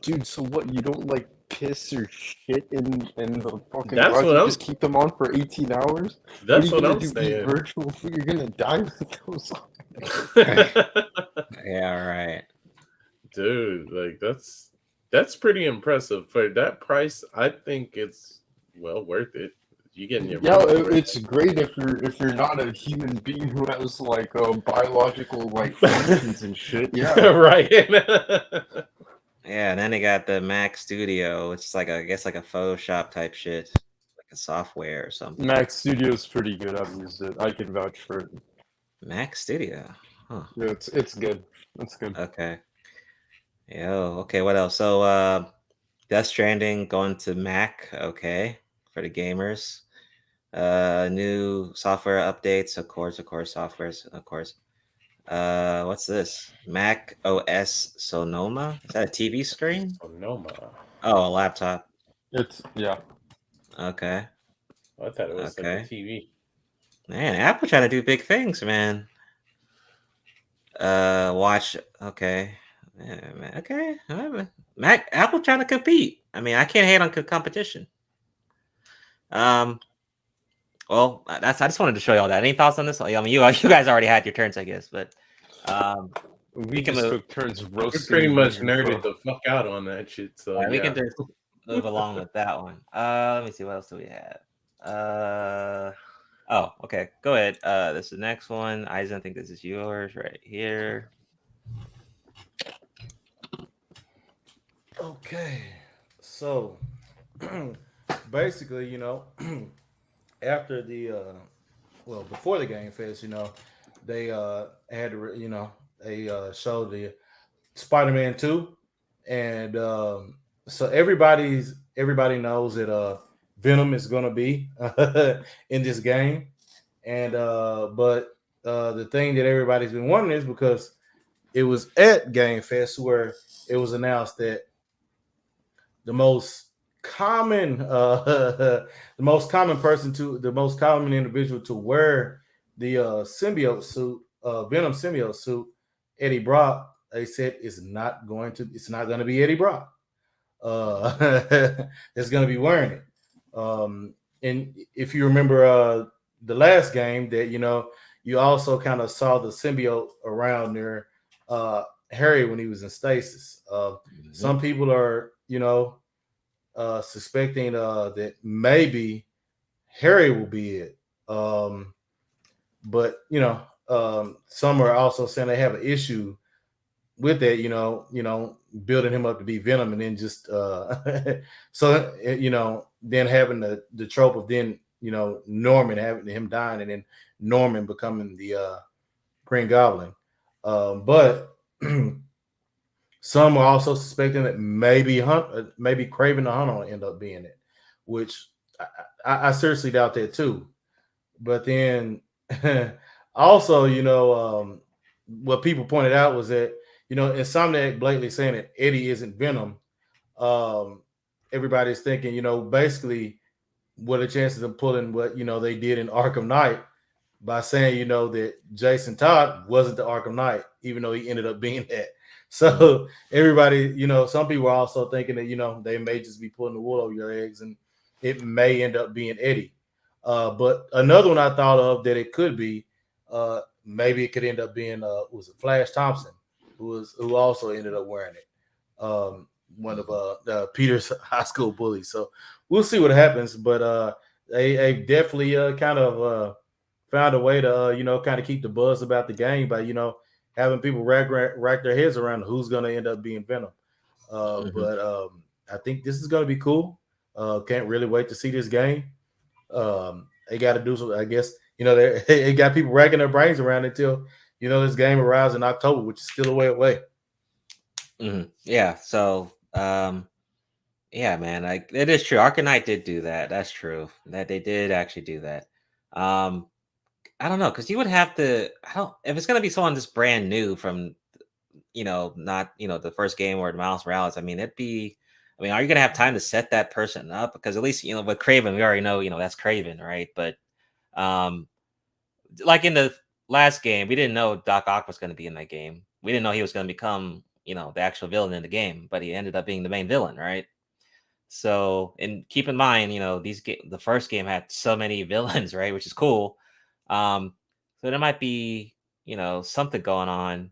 Dude, so what, you don't like piss or shit in the fucking That's garage? what You I'm. just keep them on for 18 hours? What are That's you what gonna I'm do? Eat saying. virtual food? You're gonna die with those on. Yeah, right. Dude, like that's pretty impressive for that price. I think it's well worth it. You getting your Yeah, money's worth. it's great if you're not a human being who has like biological like functions and shit. Yeah. Right. Yeah, and then they got the Mac Studio, which is like I guess like a Photoshop type shit, like a software or something. Mac Studio's pretty good. I've used it. I can vouch for it. Mac Studio. Huh. Yeah, it's good. It's good. Okay. Yo, okay, what else? So Death Stranding going to Mac, okay, for the gamers. New software updates, of course, softwares, of course. What's this? Mac OS Sonoma? Is that a TV screen? Sonoma. Oh, a laptop. Yeah. Okay. I thought it was like a Okay. TV. Man, Apple trying to do big things, man. Watch. Okay. Yeah, man, okay. All right, Mac Apple trying to compete. I mean, I can't hate on competition. Um. Well, I just wanted to show y'all that. Any thoughts on this? I mean, you guys already had your turns, I guess, but We can just move. took turns We roasting. pretty much you, nerded bro. the fuck out on that shit. So We yeah. can just move along with that one. Let me see. What else do we have? Oh, okay. Go ahead. This is the next one. Eisen, I think this is yours right here. Okay, so basically, after the before the Game Fest, they had to, they showed the Spider-Man 2, and so everybody knows that Venom is gonna be in this game, and but the thing that everybody's been wondering is because it was at Game Fest where it was announced that the most common the most common individual to wear the symbiote suit, Venom symbiote suit, Eddie Brock, they said it's not going to be Eddie Brock. That's going to be wearing it. And if you remember the last game, that you also kind of saw the symbiote around there, Harry, when he was in stasis. Some people are suspecting that maybe Harry will be it. But some are also saying they have an issue with that, building him up to be Venom, and then just so then having the trope of then Norman having him dying, and then Norman becoming the Green Goblin. But some are also suspecting that maybe Craven the Hunter will end up being it, which I seriously doubt that too. But then also, what people pointed out was that, Insomniac blatantly saying that Eddie isn't Venom. Everybody's thinking, basically, what are the chances of pulling what they did in Arkham Knight by saying, that Jason Todd wasn't the Arkham Knight, even though he ended up being that. So everybody, some people are also thinking that, they may just be pulling the wool over your eggs, and it may end up being Eddie. But another one I thought of that it could be, maybe it could end up being was it Flash Thompson, who also ended up wearing it. One of Peter's high school bullies. So we'll see what happens. But they definitely kind of found a way to kind of keep the buzz about the game by having people rack their heads around who's going to end up being Venom. But I think this is going to be cool. Can't really wait to see this game. They got to do some, I guess, they got people racking their brains around until, this game arrives in October, which is still a way away. Yeah. So, yeah, man, like it is true. Arkham Knight did do that. That's true. That they did actually do that. I don't know, because you would have to. I don't. If it's gonna be someone just brand new from not the first game or Miles Morales. I mean, are you gonna have time to set that person up? Because at least with Craven, we already know that's Craven, right? But um, like in the last game, we didn't know Doc Ock was going to be in that game. We didn't know he was going to become the actual villain in the game, but he ended up being the main villain, right? So, and keep in mind, the first game had so many villains, right? Which is cool. So there might be, something going on.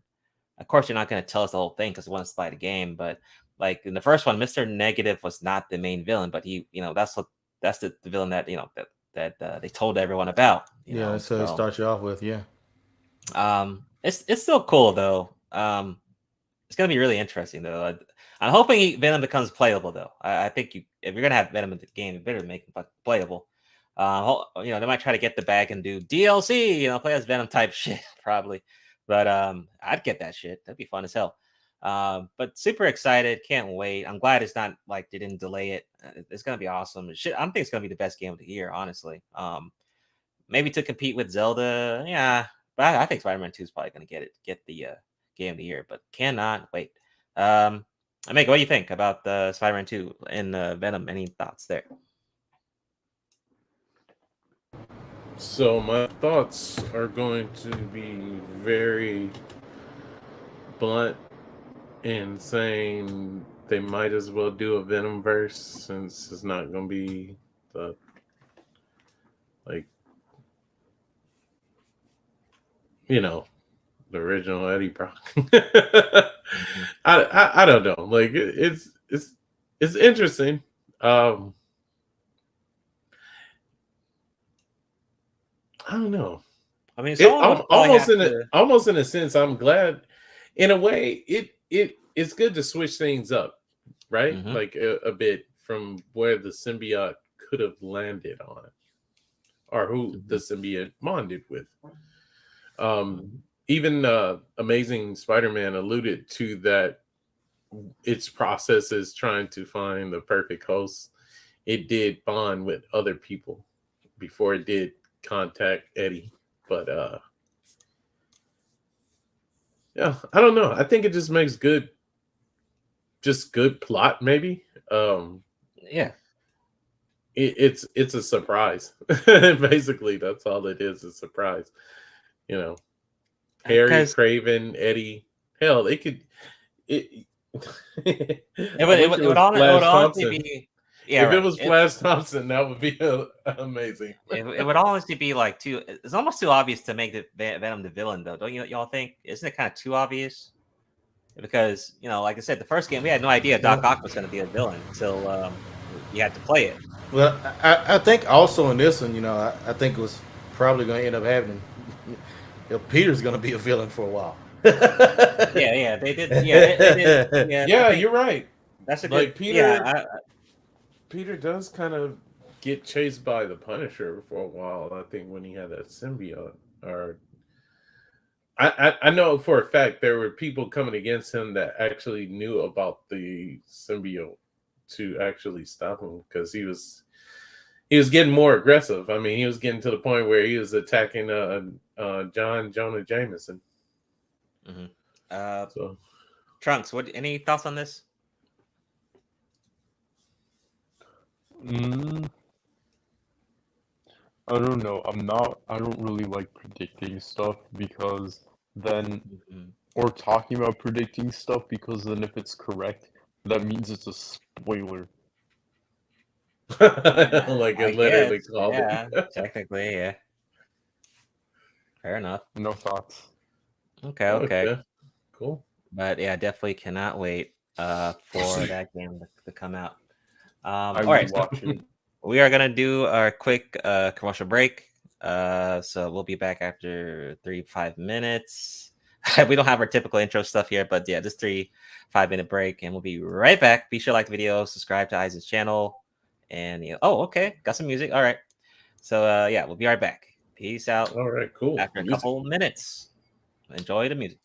Of course, you're not going to tell us the whole thing because we want to play the game. But like in the first one, Mr. Negative was not the main villain, but he, that's the villain that they told everyone about. Yeah, that's how it So starts you off with. Yeah. it's still cool though. It's gonna be really interesting though. I'm hoping Venom becomes playable though. I think if you're gonna have Venom in the game, you better make him playable. They might try to get the bag and do DLC, play as Venom type shit probably. But I'd get that shit. That'd be fun as hell. But super excited, can't wait. I'm glad it's not like they didn't delay it. It's gonna be awesome. Shit, I think it's gonna be the best game of the year, honestly. Maybe to compete with Zelda, yeah. But I think Spider-Man 2 is probably gonna get the game of the year, but cannot wait. Ameka, what do you think about the Spider-Man 2 and Venom? Any thoughts there? So my thoughts are going to be very blunt in saying they might as well do a Venom verse since it's not going to be the like the original Eddie Brock. I don't know. Like it's interesting. I don't know. I mean, someone would probably have to. Almost in a sense, I'm glad. In a way, it's good to switch things up, right? Mhm. Like a bit from where the symbiote could have landed on, or who the symbiote bonded with. Even Amazing Spider-Man alluded to that. Its process is trying to find the perfect host. It did bond with other people before it did contact Eddie, but yeah, I don't know. I think it just makes good plot, maybe. Yeah, It's a surprise. Basically, that's all it is, a surprise. Harry, because Craven, Eddie. Hell, it could. It. it I would, it wish would, it it would, was hon- it would Flash honestly Thompson. be. Yeah, If it right. was Flash Thompson, that would be amazing. It would honestly be like too. It's almost too obvious to make the Venom the villain, though. Don't y'all think? Isn't it kind of too obvious? Because like I said, the first game we had no idea Doc Ock was going to be a villain until you had to play it. Well, I think also in this one, I think it was probably going to end up happening. Peter's going to be a villain for a while. Yeah, they did. Yeah, they did. Yeah, I Yeah, think you're right. that's a good. Like Peter, Yeah, Peter does kind of get chased by the Punisher for a while. I think when he had that symbiote, or I know for a fact there were people coming against him that actually knew about the symbiote to actually stop him because he was getting more aggressive. I mean, he was getting to the point where he was attacking John Jonah Jameson. So Trunks, any thoughts on this? I don't know. I don't really like predicting stuff because then, or talking about predicting stuff because then if it's correct, that means it's a spoiler. like it literally called it. Technically, yeah. Fair enough. No thoughts. Okay. Cool. But yeah, definitely cannot wait for that game to come out. I All will right, watch it. we are gonna do our quick commercial break. So we'll be back after 5 minutes. We don't have our typical intro stuff here, but yeah, just 5-minute break, and we'll be right back. Be sure to like the video, subscribe to Isaac's channel, and okay, got some music. All right, so yeah, we'll be right back. Peace out. All right, cool. After a couple minutes, enjoy the music.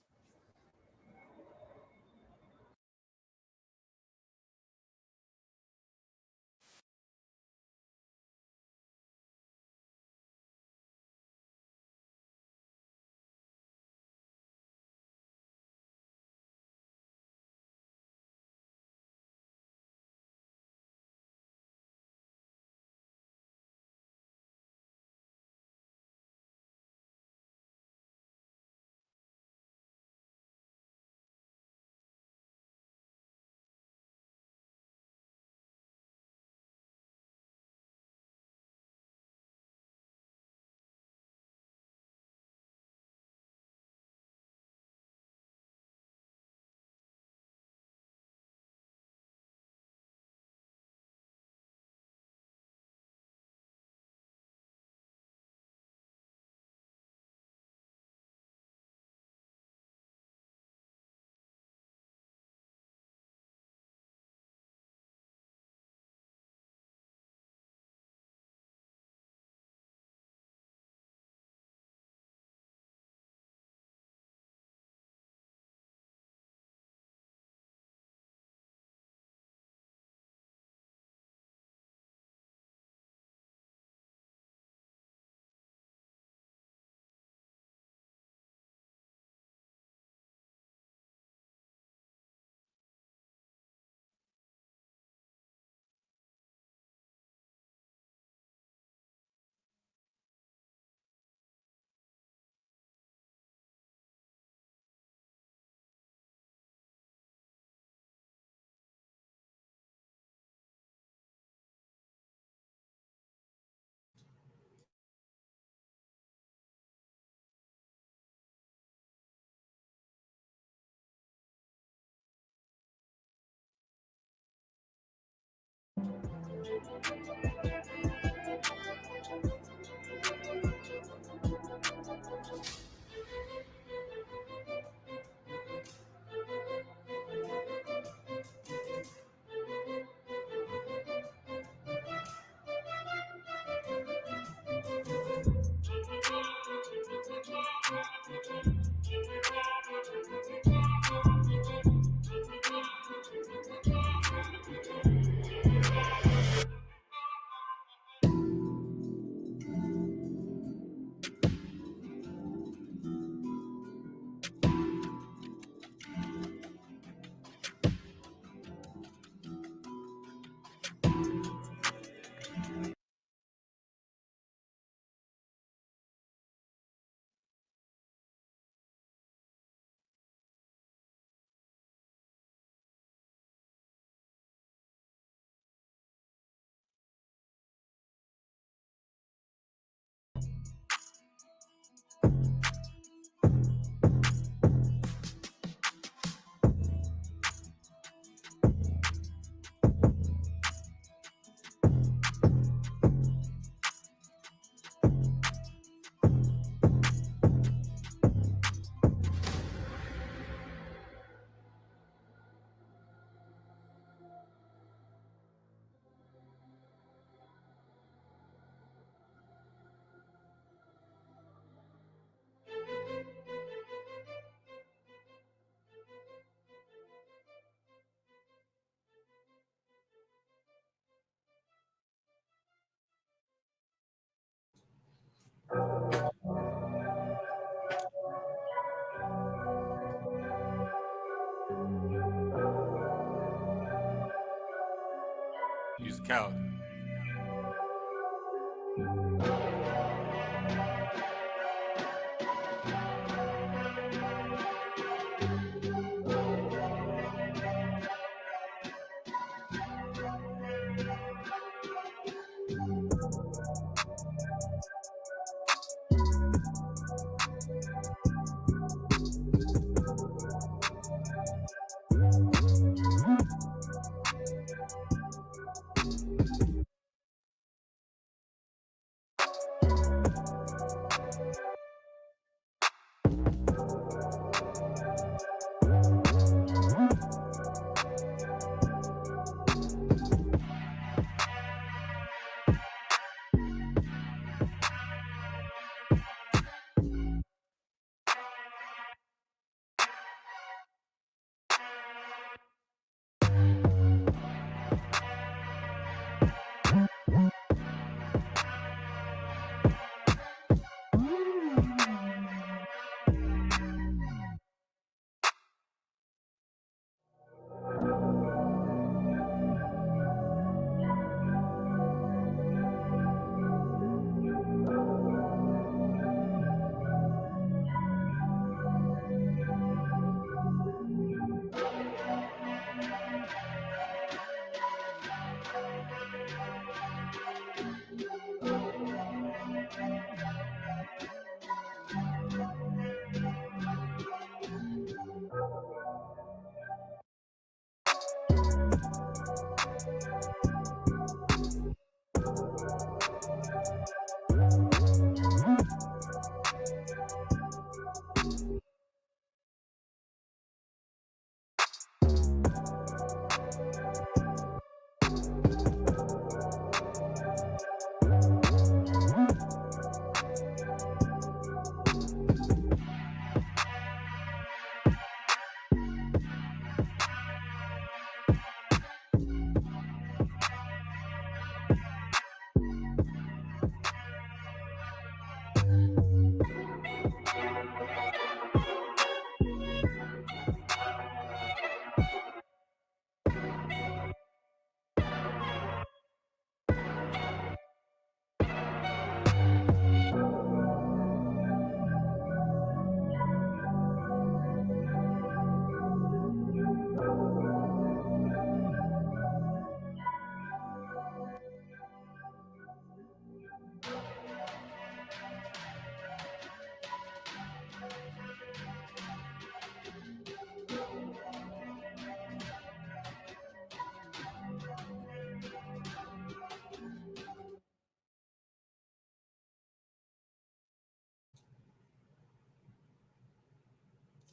Use the count.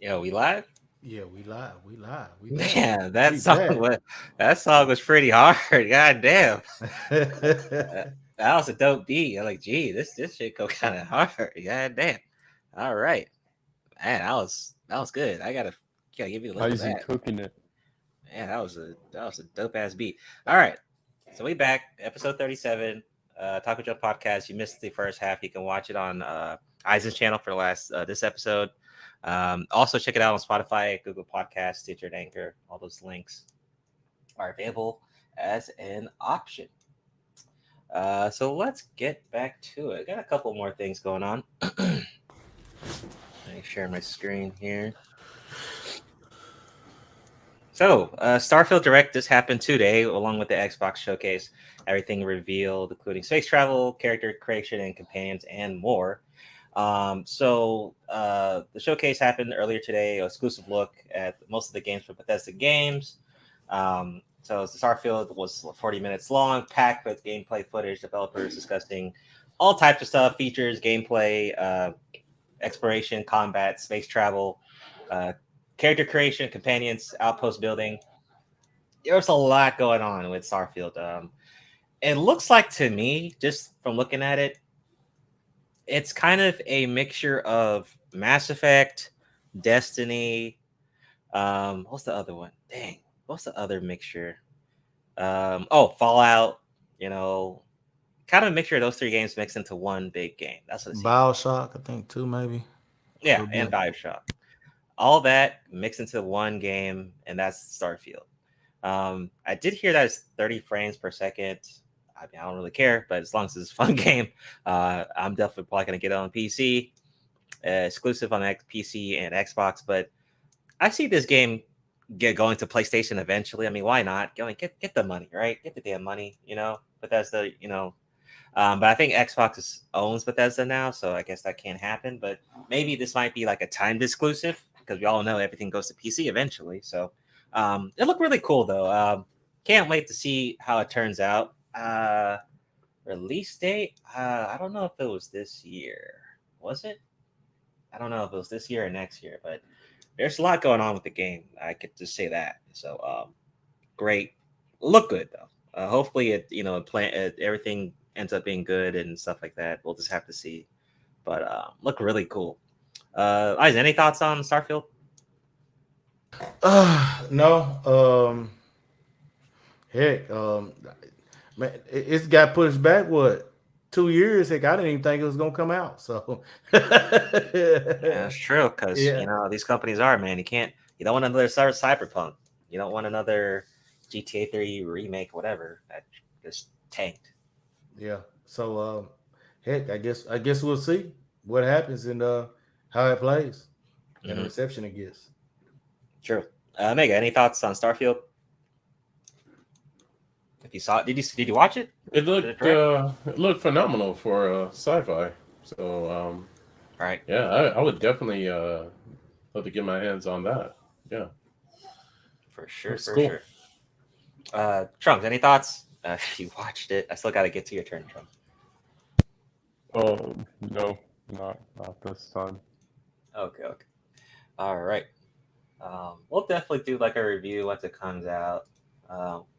Yo, we live? Yeah, we live. We live. We back. Man, that We song was that song was pretty hard. God damn. back. That was a dope beat. I'm like, gee, this shit go kind of hard. God damn. All right. Man, that was good. Gotta give you the link of How's he that. cooking it? Man, that was a dope ass beat. All right. So we back, episode 37, Taco Jump podcast. You missed the first half. You can watch it on Eisen's channel for the last this episode. Also check it out on Spotify, Google Podcasts, Stitcher, and Anchor. All those links are available as an option. So let's get back to it. Got a couple more things going on. Let me share my screen here. So, Starfield Direct just happened today, along with the Xbox Showcase. Everything revealed, including space travel, character creation, and companions, and more. The showcase happened earlier today. An exclusive look at most of the games from Bethesda Games. So, Starfield was 40 minutes long, packed with gameplay footage, developers discussing all types of stuff, features, gameplay, exploration, combat, space travel, character creation, companions, outpost building. There's a lot going on with Starfield. It looks like to me, just from looking at it, it's kind of a mixture of Mass Effect, Destiny. What's the other one? Dang, what's the other mixture? Fallout. You know, kind of a mixture of those three games mixed into one big game. That's what it seems. Bioshock, I think too, maybe. Yeah, Could be. and Bioshock. All that mixed into one game, and that's Starfield. I did hear that it's 30 frames per second. I mean, I don't really care, but as long as it's a fun game, I'm definitely probably going to get it on PC, exclusive on PC and Xbox. But I see this game going to PlayStation eventually. I mean, why not? Get the money, right? Get the damn money, Bethesda, but I think Xbox owns Bethesda now, so I guess that can't happen. But maybe this might be like a timed exclusive because we all know everything goes to PC eventually. So it looked really cool though. Can't wait to see how it turns out. Release date? I don't know if it was this year. Was it? I don't know if it was this year or next year, but there's a lot going on with the game. I could just say that. So great. Look good though. Hopefully everything ends up being good and stuff like that. We'll just have to see. But look really cool. Guys, any thoughts on Starfield? No. Heck, man, it's got pushed back 2 years. Heck, I didn't even think it was gonna come out. So Yeah, that's true. Because yeah, these companies are, man. You don't want another Cyberpunk. You don't want another GTA 3 remake, whatever. That just tanked. yeah. So heck, I guess we'll see what happens and how it plays and the Mhm. reception it gets. True. Mega, any thoughts on Starfield? If you saw it, did you watch it? It Did it looked direct? it looked phenomenal for sci-fi. So All right. yeah, I would definitely love to get my hands on that. Yeah, For sure, that's for cool. sure. Trunks, any thoughts? If you watched it, I still got to get to your turn, Trunks. No, not this time. Okay. All right. We'll definitely do like a review once it comes out.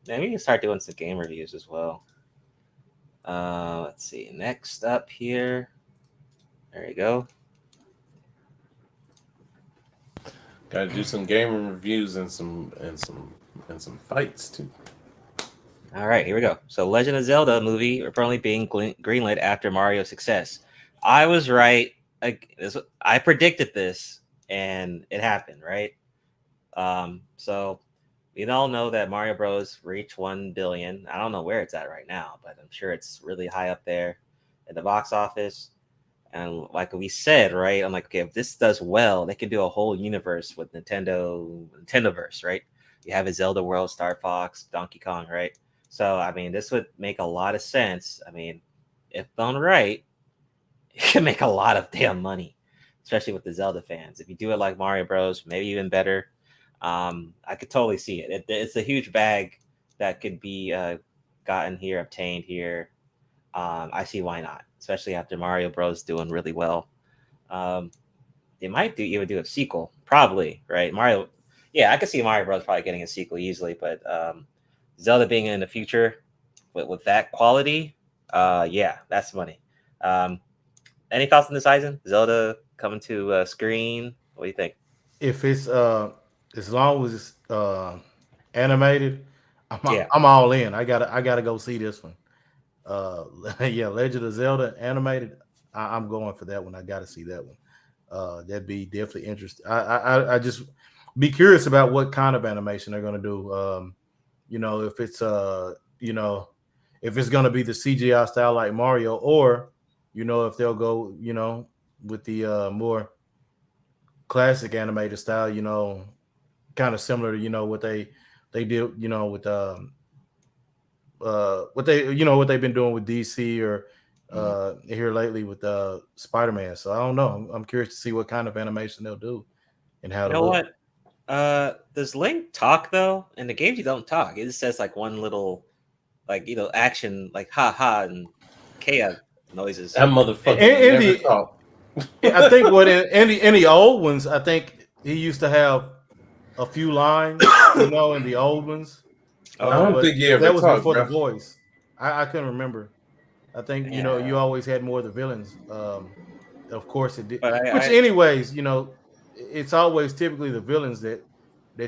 Maybe we can start doing some game reviews as well. Let's see. Next up here. There you go. Got to do some game reviews and some fights too. All right, here we go. So, Legend of Zelda movie apparently being greenlit after Mario's success. I was right. I predicted this, and it happened, right? So we all know that Mario Bros. Reached 1 billion. I don't know where it's at right now, but I'm sure it's really high up there at the box office. And like we said, right? I'm like, okay, if this does well, they can do a whole universe with Nintendoverse, right? You have a Zelda world, Star Fox, Donkey Kong, right? So I mean, this would make a lot of sense. I mean, if done right, it can make a lot of damn money, especially with the Zelda fans. If you do it like Mario Bros, maybe even better. I could totally see it. It's a huge bag that could be gotten here, obtained here. I see why not, especially after Mario Bros doing really well. They might even do a sequel Probably, right? Mario. Yeah, I could see Mario Bros. Probably getting a sequel easily, but Zelda being in the future with that quality, yeah, that's money. Um, any thoughts on this, Eisen? Zelda coming to screen? What do you think? If it's as long as it's animated, Yeah, I'm all in. I gotta go see this one. Yeah, Legend of Zelda animated. I'm going for that one. I gotta see that one. That'd be definitely interesting. I just be curious about what kind of animation they're gonna do. If it's if it's gonna be the CGI style like Mario, or if they'll go with the more classic animated style. Kind of similar to what they did. With what they've been doing with DC or here lately with Spider-Man. So I don't know. I'm curious to see what kind of animation they'll do and how you to know look. what? Does Link talk though? In the games, you don't talk. It just says like one little, like action, like ha ha and chaos noises. That motherfucker In never the, talk. I think what in the old ones, I think he used to have a few lines, in the old ones. I don't But think he ever that was talked, before the bro. voice. I couldn't remember. I think Yeah. you always had more of the villains. Of course it did. But Which, anyways, it's always typically the villains that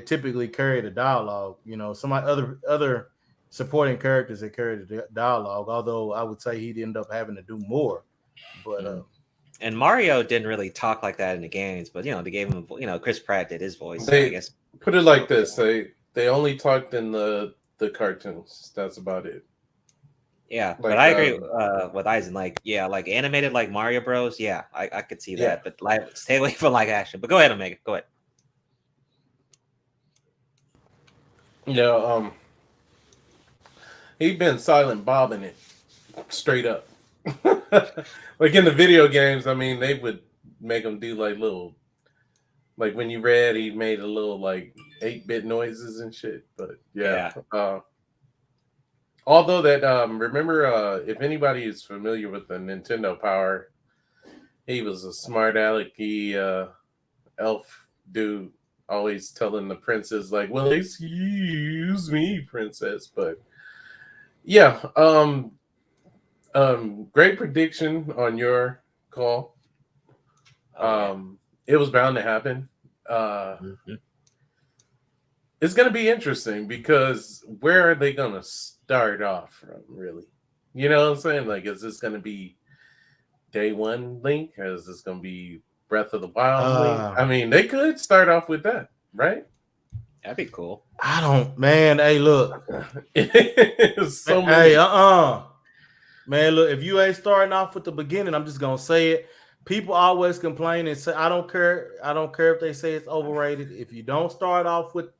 typically carry the dialogue. Some other supporting characters that carry the dialogue. Although I would say he'd end up having to do more. But and Mario didn't really talk like that in the games, but they gave him, Chris Pratt did his voice. So I guess Put it like this: they only talked in the cartoons. That's about it. yeah. Like, But I agree with Eisen. Like, yeah, like animated like Mario Bros. Yeah, I could see that. But like, stay away from like action. But go ahead, Omega. Go ahead. He'd been silent bobbing it straight up. Like in the video games, I mean, they would make him do like little, like when you read, he made a little like 8-bit noises and shit. But yeah. Although that, remember, if anybody is familiar with the Nintendo Power, he was a smart alecky elf dude, always telling the princess like, "Well, excuse me, princess." But yeah, great prediction on your call. It was bound to happen. It's going to be interesting because where are they going to start off from, really? You know what I'm saying? Like, is this going to be day one Link? Or is this going to be Breath of the Wild Link? I mean, they could start off with that, right? That'd be cool. I don't, man. Hey, look. So many. Hey, man, look. If you ain't starting off with the beginning, I'm just gonna say it. People always complain and say, "I don't care. I don't care if they say it's overrated." If you don't start off with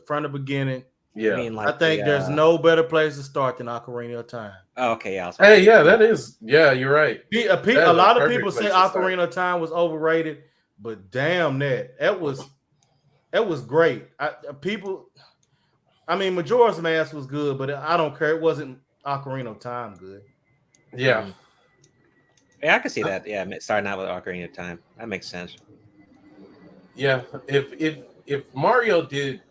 from the beginning, Yeah, I mean, like I think there's no better place to start than Ocarina of Time. Oh, okay, yeah. Hey, yeah, that is. Yeah, you're right. A lot of people say Ocarina of Time was overrated, but damn that was great. I mean, Majora's Mask was good, but I don't care. It wasn't Ocarina of Time good. Yeah. Yeah, I can see that. Yeah, starting out with Ocarina of Time. That makes sense. Yeah. If Mario did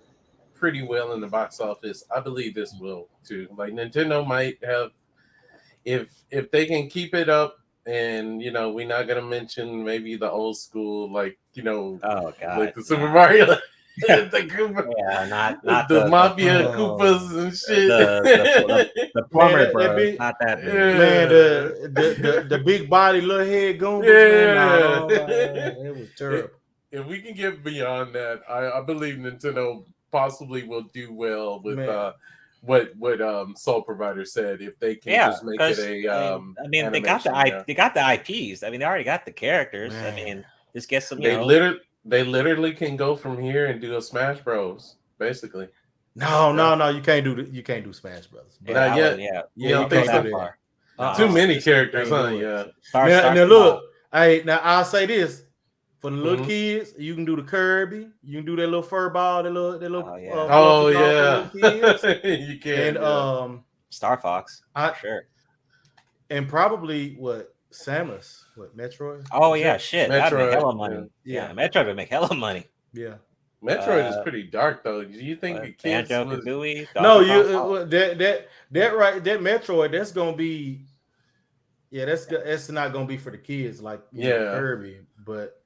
pretty well in the box office, I believe this will too. Like Nintendo might have, if they can keep it up, and we're not gonna mention maybe the old school, like oh god, like the Super Mario, the Koopa, not the Mafia Koopas and shit, the plumber, bro. Not that big. Man, the big body, little head Goombas, man, it was terrible. If we can get beyond that, I believe Nintendo possibly will do well with what Soul Provider said. If they can just make it a I mean, they got the IPs. I mean, they already got the characters. Man. I mean, just get some. They literally can go from here and do a Smash Bros. Basically. No, you can't do Smash Bros. Not yet. You don't think that far. Too many characters, huh? Yeah. Now look, now I'll say this. For the little kids, you can do the Kirby. You can do that little fur ball. That little. You can. And Star Fox. Sure. And probably what Samus, what Metroid? Oh Is yeah, that? shit, that'd make Metroid. hella money. Yeah. Yeah, Metroid would make hella money. Yeah. Metroid is Uh, pretty dark though. Do you think the kids Banjo was? Kazooie, No, Donkey Kong. that Metroid, that's gonna be, yeah, that's not gonna be for the kids like Yeah. Kirby, but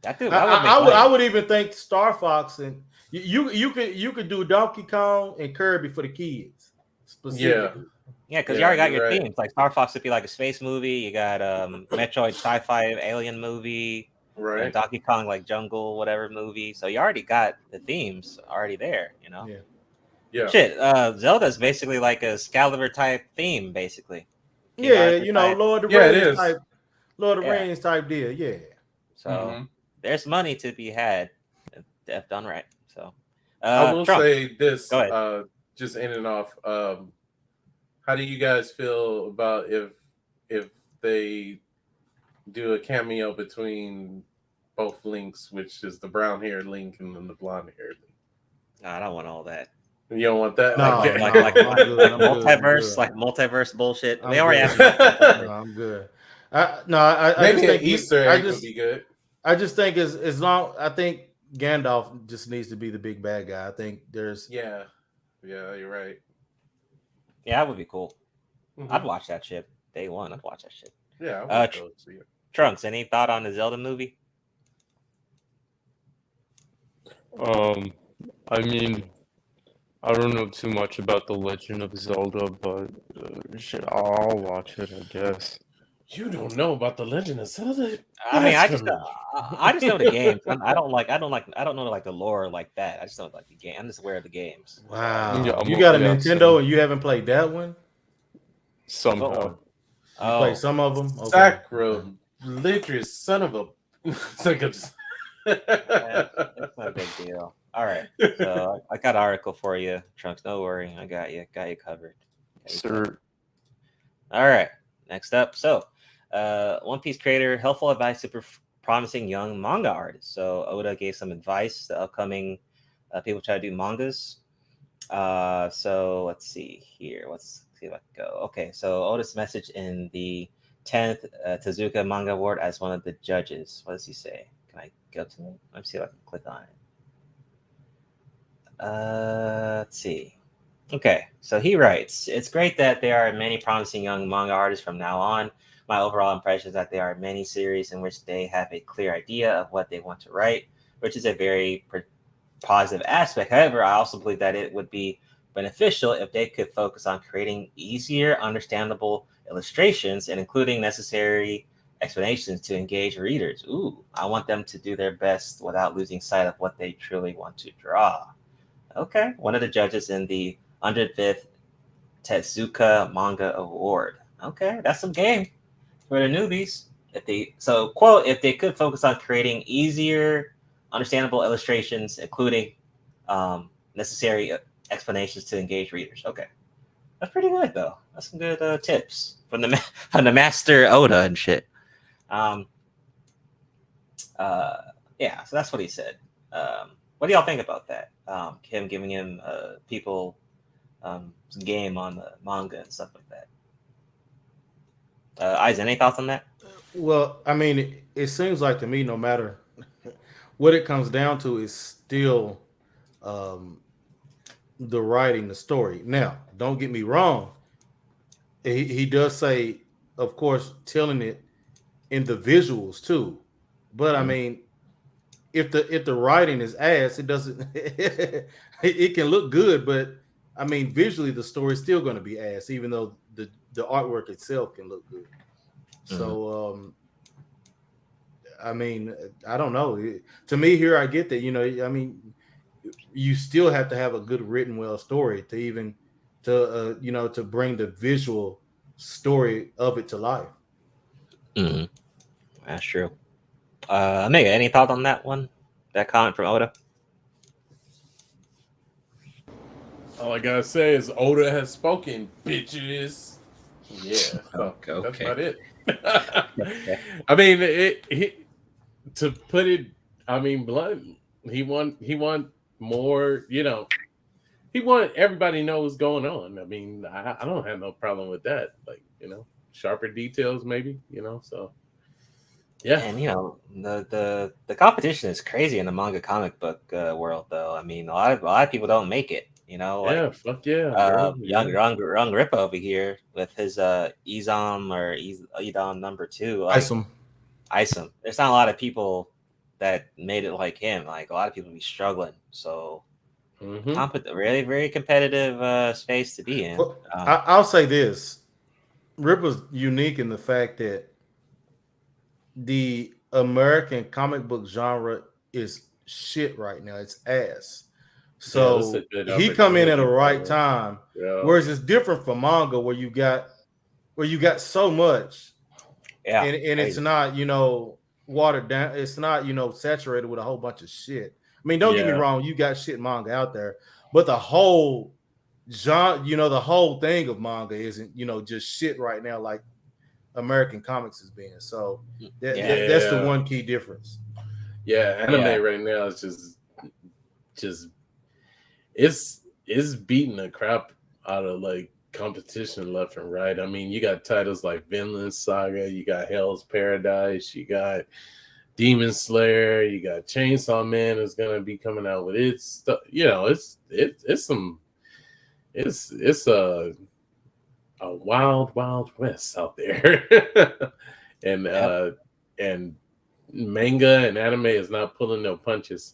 That would make money. I would even think Star Fox and you could do Donkey Kong and Kirby for the kids specifically. Yeah, because you Yeah, already got you're your right. themes. Like Star Fox would be like a space movie. You got Metroid sci-fi alien movie, and Right. Donkey Kong like jungle whatever movie. So you already got the themes already there. Yeah. Yeah. Shit. Zelda's basically like a Excalibur type theme, basically. King Yeah, Arthur type. Lord of the Yeah, it Rings is. type, Lord of the Yeah. Rings type deal. Yeah. So Mhm. there's money to be had if done right. So I will Trump, say this. go ahead. Just ending off. How do you guys feel about if they do a cameo between both Links, which is the brown haired Link and then the blonde haired Link? I don't want all that. You don't want that? No, Okay. Like I'm good, I'm good, multiverse, I'm like multiverse bullshit. I'm We already good. have enough multiverse. No, I'm good. I Maybe just an think Easter egg would be good. I just think as long I think Gandalf just needs to be the big bad guy. I think there's Yeah, you're right. Yeah, that would be cool. Mhm. I'd watch that shit day one. I'd watch that shit. Yeah, I would go see it. Trunks, any thought on the Zelda movie? I mean, I don't know too much about the Legend of Zelda, but shit, I'll watch it, I guess. You don't know about the Legend of Zelda? I mean, I just Blasphemy. know the games. I don't know like the lore like that. I just know like the game. I'm just aware of the games. wow. Yeah, You got a yeah, Nintendo and you haven't played that one? Somehow. You played some of them? Okay. Sacrilegious son of a. It's like It's not a big deal. All right, so I got an article for you, Trunks. No worry, I got you covered. Sir. All right, next up. So, One Piece creator, helpful advice to promising young manga artists. So Oda gave some advice to upcoming people try to do mangas. So let's see here. Let's see if I can go. Okay, so Oda's message in the 10th Tezuka Manga Award as one of the judges. What does he say? Can I go to it? Let me see if I can click on it. Let's see. Okay, so he writes, it's great that there are many promising young manga artists from now on. My overall impression is that there are many series in which they have a clear idea of what they want to write, which is a very positive aspect. However, I also believe that it would be beneficial if they could focus on creating easier, understandable illustrations and including necessary explanations to engage readers. Ooh, I want them to do their best without losing sight of what they truly want to draw. Okay, one of the judges in the 105th Tezuka Manga Award. Okay, that's some game for the newbies. Quote, if they could focus on creating easier, understandable illustrations, including necessary explanations to engage readers. Okay, that's pretty good though. That's some good tips from the master Oda and shit. Yeah, so that's what he said. What do y'all think about that? Him giving him people some game on the manga and stuff like that. Isaac, any thoughts on that? Well, I mean, it seems like to me, no matter what it comes down to, is still the writing, the story. Now, don't get me wrong. He does say, of course, telling it in the visuals too. But I mean, if the writing is ass, it doesn't. It can look good, but I mean, visually, the story's still going to be ass, even though the artwork itself can look good. So, I mean, I don't know. To me, here I get that. I mean, you still have to have a good written, well story to even to bring the visual story of it to life. Mm-hmm. That's true. Mega, any thought on that one? That comment from Oda? All I gotta say is Oda has spoken, bitches. Yeah, so that's about it. I mean, to put it, I mean, blunt. He want more. He want everybody to know what's going on. I mean, I don't have no problem with that. Like, sharper details, maybe, so yeah. And the competition is crazy in the manga comic book world, though. I mean, a lot of people don't make it. Yeah, fuck yeah, bro. young Rippa over here with his Izom or Idom number 2, like Isom. Isom. There's not a lot of people that made it like him. Like a lot of people be struggling. So really very competitive space to be in. Well, I'll say this: Ripper's unique in the fact that the American comic book genre is shit right now. It's ass. So he come in at the right time. Yeah. Whereas it's different from manga where you got so much. Yeah. And it's not, watered down. It's not, saturated with a whole bunch of shit. I mean, don't get me wrong, you got shit manga out there, but the whole genre, the whole thing of manga isn't, just shit right now like American comics is being. So that's the one key difference. Yeah, anime right now is just it's beating the crap out of like competition left and right. I mean, you got titles like Vinland Saga, you got Hell's Paradise, you got Demon Slayer, you got Chainsaw Man is gonna be coming out with its stuff. It's a wild west out there. and manga and anime is not pulling no punches.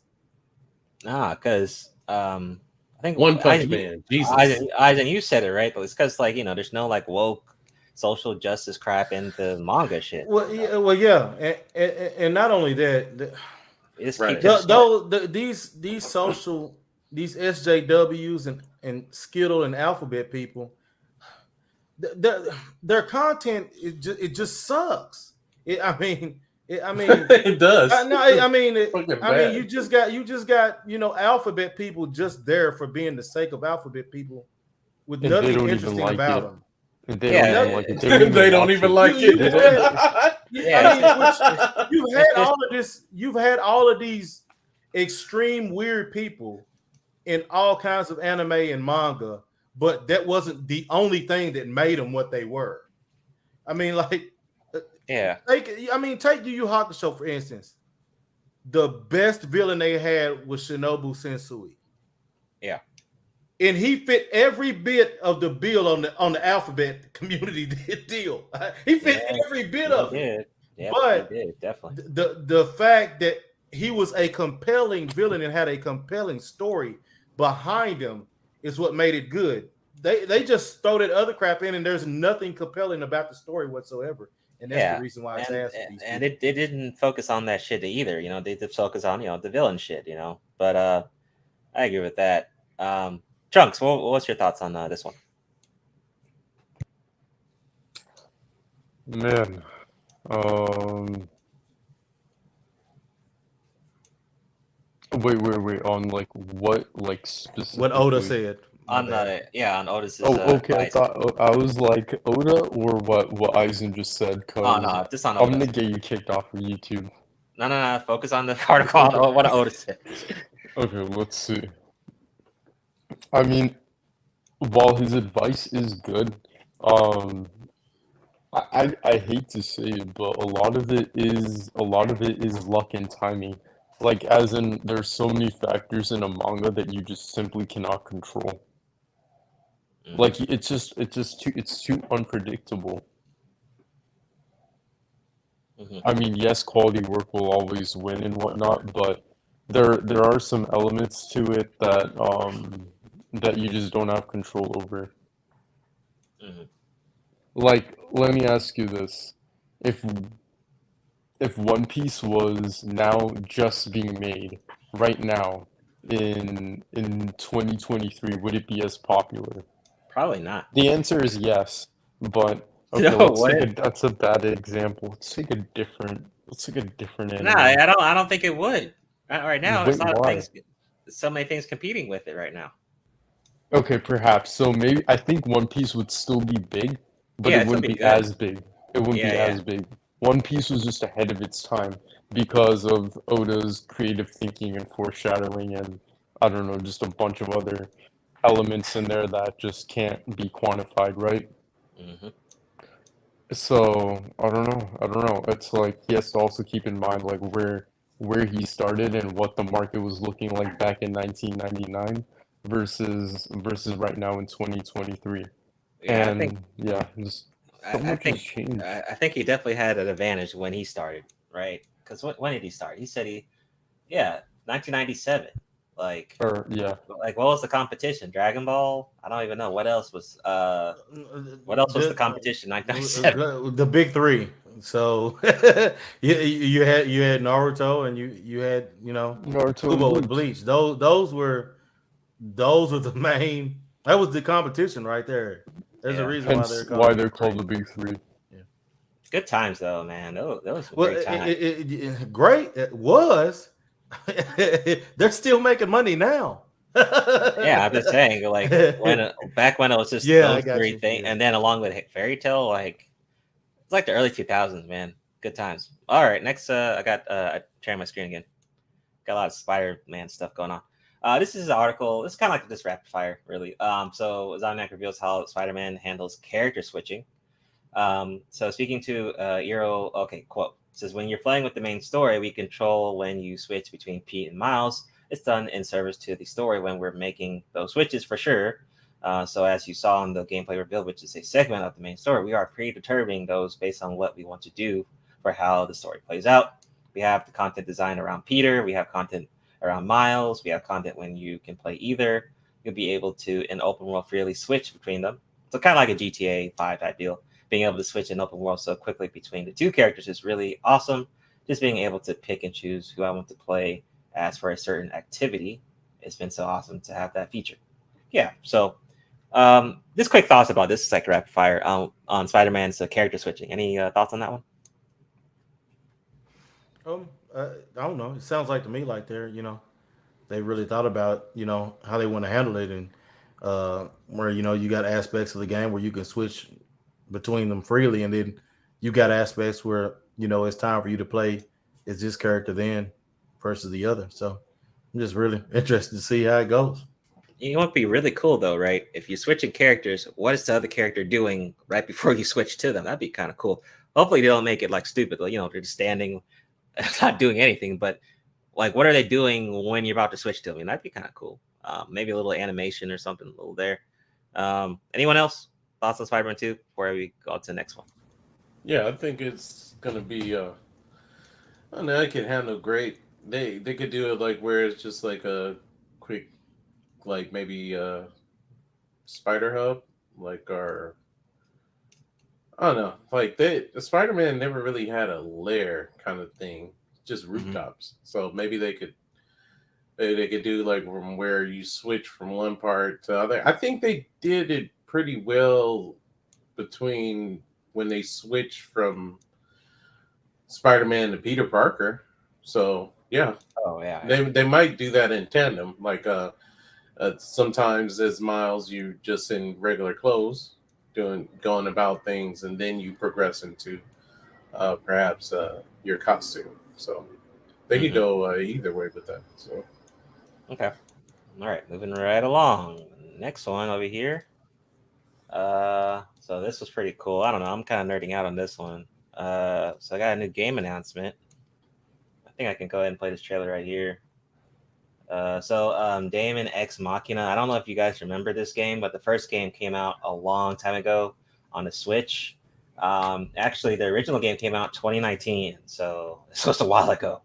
Nah, because I think One Punch Man. Jesus, Eisen, you said it right, but it's because there's no like woke social justice crap into manga shit. Well, yeah, and not only that, these SJWs and Skittle and Alphabet people, their content it just sucks. It does. You just got Alphabet people just there for being the sake of Alphabet people with nothing interesting about them. They don't like it. They don't even like it. You've had all of these extreme weird people in all kinds of anime and manga, but that wasn't the only thing that made them what they were. I mean, like, take Yu Yu Hakusho for instance. The best villain they had was Shinobu Sensui. Yeah. And he fit every bit of the bill on the Alphabet community deal. He fit every bit of it. Yeah, but he did, definitely. The fact that he was a compelling villain and had a compelling story behind him is what made it good. They just throw that other crap in, and there's nothing compelling about the story whatsoever. And that's the reason why it's asked. And it didn't focus on that shit either. They did focus on the villain shit. But I agree with that. Chunks, what's your thoughts on this one? Man, wait. On like what, like specifically? What Oda said. On Oda's. Okay. I thought I was like Oda or what Eisen just said. No, just on Oda. I'm gonna get you kicked off of YouTube. No. Focus on the article on what Oda said. Okay, let's see. I mean, while his advice is good, I hate to say it, but a lot of it is luck and timing. Like, as in, there's so many factors in a manga that you just simply cannot control. Like, it's too unpredictable. I mean, yes, quality work will always win and whatnot, but there are some elements to it that you just don't have control over. Like, let me ask you this: if One Piece was now just being made right now in 2023, would it be as popular? Probably not. The answer is yes, but okay, that's a bad example. Let's take a different anime. No, I don't think it would. Right now, Wait, there's so many things competing with it right now. Okay, perhaps. So maybe I think One Piece would still be big, but it wouldn't be as big. It wouldn't be as big. One Piece was just ahead of its time because of Oda's creative thinking and foreshadowing, and I don't know, just a bunch of other elements in there that just can't be quantified, right? So I don't know. I don't know. It's like he has to also keep in mind like where he started and what the market was looking like back in 1999 versus right now in 2023. Yeah, I think And yeah, just so I much has think changed. I think he definitely had an advantage when he started, right? Because when did he start? He said yeah, 1997. Like Or yeah, what was the competition? Dragon Ball? I don't even know what else was the competition? 1997. The big three. So you had Naruto and you had Naruto and Kubo with Bleach. Bleach. Those were the main. That was the competition right there. There's a Yeah, reason why Hence they're called why the they're big three. called the big three. Yeah. good times though, man. Those some Well, great times. great it was. They're still making money now. Yeah, I'm just saying, like back when it was just Yeah, I those got three you. things, Yeah. and then along with Fairy Tale, like it's like the early 2000s, man. Good times. All right, next, I got I sharing my screen again. Got a lot of Spider-Man stuff going on. This is an article. It's kind of like this rapid fire, really. So Zomniac reveals how Spider-Man handles character switching. So speaking to Eero, okay, quote says when you're playing with the main story, we control when you switch between Pete and Miles. It's done in service to the story when we're making those switches for sure. So as you saw in the gameplay reveal, which is a segment of the main story, we are predetermining those based on what we want to do for how the story plays out. We have the content design around Peter. We have content around Miles. We have content when you can play either. You'll be able to, in open world, freely switch between them. So kind of like a GTA 5 type deal. Being able to switch in open world so quickly between the two characters is really awesome. Just being able to pick and choose who I want to play as for a certain activity, it's been so awesome to have that feature. Yeah, so just quick thoughts about this. It's like rapid fire on Spider-Man's character switching. Any thoughts on that one? I don't know. It sounds like to me like they really thought about how they want to handle it, and where you got aspects of the game where you can switch between them freely, and then you got aspects where it's time for you to play is this character then versus the other. So I'm just really interested to see how it goes. You know, it would be really cool though, right? If you're switching characters, what is the other character doing right before you switch to them? That'd be kind of cool. Hopefully, they don't make it like stupid. Like, they're just standing, not doing anything. But like, what are they doing when you're about to switch to them? I mean, that'd be kind of cool. Maybe a little animation or something, a little there. Anyone else? Thoughts on Spider-Man 2 before we go to the next one? Yeah, I think it's gonna be. I don't know. I can handle great. They could do it like where it's just like a quick, like maybe spider hub, like our. I don't know. Like the Spider Man never really had a lair kind of thing, just rooftops. So maybe they could do like from where you switch from one part to other. I think they did it pretty well between when they switched from Spider-Man to Peter Parker. So yeah, Oh yeah, they might do that in tandem. Like sometimes as Miles, you just in regular clothes, going about things, and then you progress into perhaps your costume. So they could go either way with that. So okay. All right, moving right along. Next one over here. So this was pretty cool. I don't know. I'm kind of nerding out on this one. So I got a new game announcement. I think I can go ahead and play this trailer right here. Damon X Machina. I don't know if you guys remember this game, but the first game came out a long time ago on the Switch. Actually, the original game came out 2019, so it's just a while ago.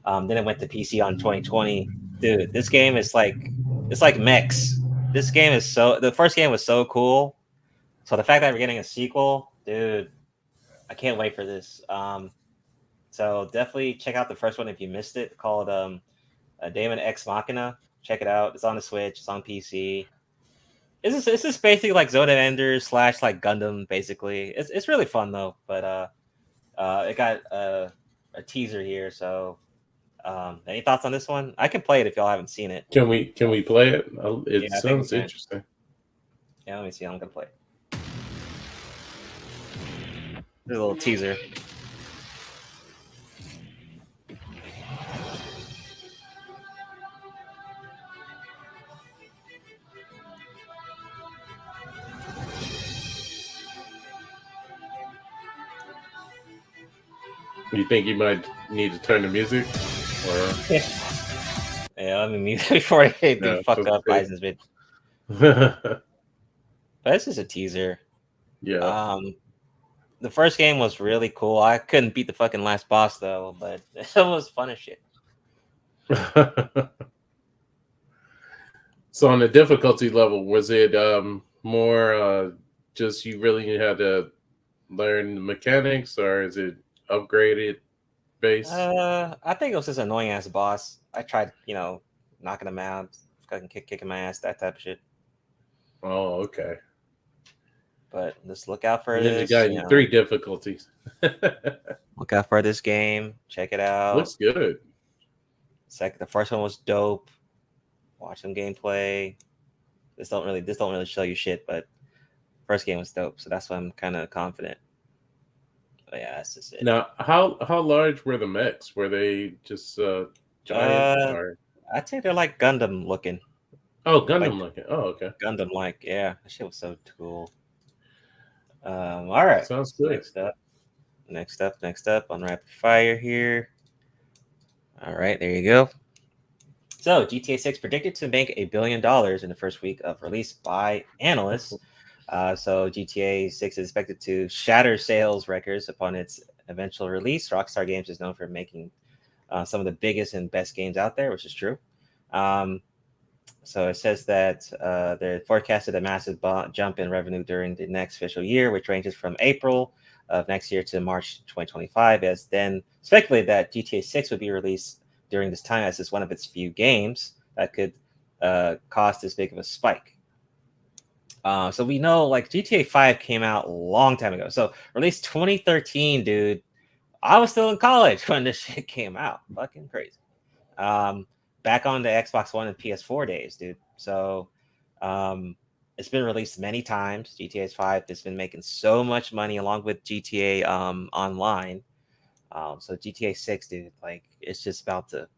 Then it went to PC on 2020. Dude, this game is like it's like mechs. This game is the first game was so cool. So the fact that we're getting a sequel, dude, I can't wait for this. So definitely check out the first one if you missed it. Called Damon X Machina. Check it out. It's on the Switch. It's on PC. It's just basically like Zelda Enders / like Gundam. Basically, it's really fun though. But it got a teaser here. So any thoughts on this one? I can play it if y'all haven't seen it. can we play it? It Yeah, I think we sounds can. interesting. Yeah, let me see. I'm gonna play. There's a little teaser. You think you might need to turn the music? Or Yeah, let me mute before they no, fuck just up say- Eisen's bit. But this is a teaser. yeah. The first game was really cool. I couldn't beat the fucking last boss though, but it was fun as shit. So on the difficulty level, was it more just you really had to learn the mechanics, or is it upgraded base? I think it was just an annoying ass boss. I tried, knocking him out, fucking kicking my ass, that type of shit. Oh, okay. But just look out for And then you this. got 3 difficulties. Look out for this game. Check it out. Looks good. The first one was dope. Watch some gameplay. This don't really show you shit, but first game was dope, so that's why I'm kind of confident. But yeah, that's just it. Now, how large were the mechs? Were they just giant? Or... I'd say they're like Gundam looking. Oh, Gundam looking. Oh, okay. Gundam like, yeah. That shit was so cool. All right. Sounds good. Next up on rapid fire here. All right, there you go. So GTA 6 predicted to make $1 billion in the first week of release by analysts. So GTA 6 is expected to shatter sales records upon its eventual release. Rockstar Games is known for making some of the biggest and best games out there, which is true. So it says that they're forecasted a massive jump in revenue during the next fiscal year, which ranges from April of next year to March 2025, as then speculated that GTA 6 would be released during this time, as it's one of its few games that could cause this big of a spike. So we know, like, GTA 5 came out a long time ago. So released 2013, dude. I was still in college when this shit came out. Fucking crazy. Back on the Xbox One and PS4 days, dude. So it's been released many times. GTA 5 has been making so much money along with GTA Online. So GTA 6, dude, like, it's just about to.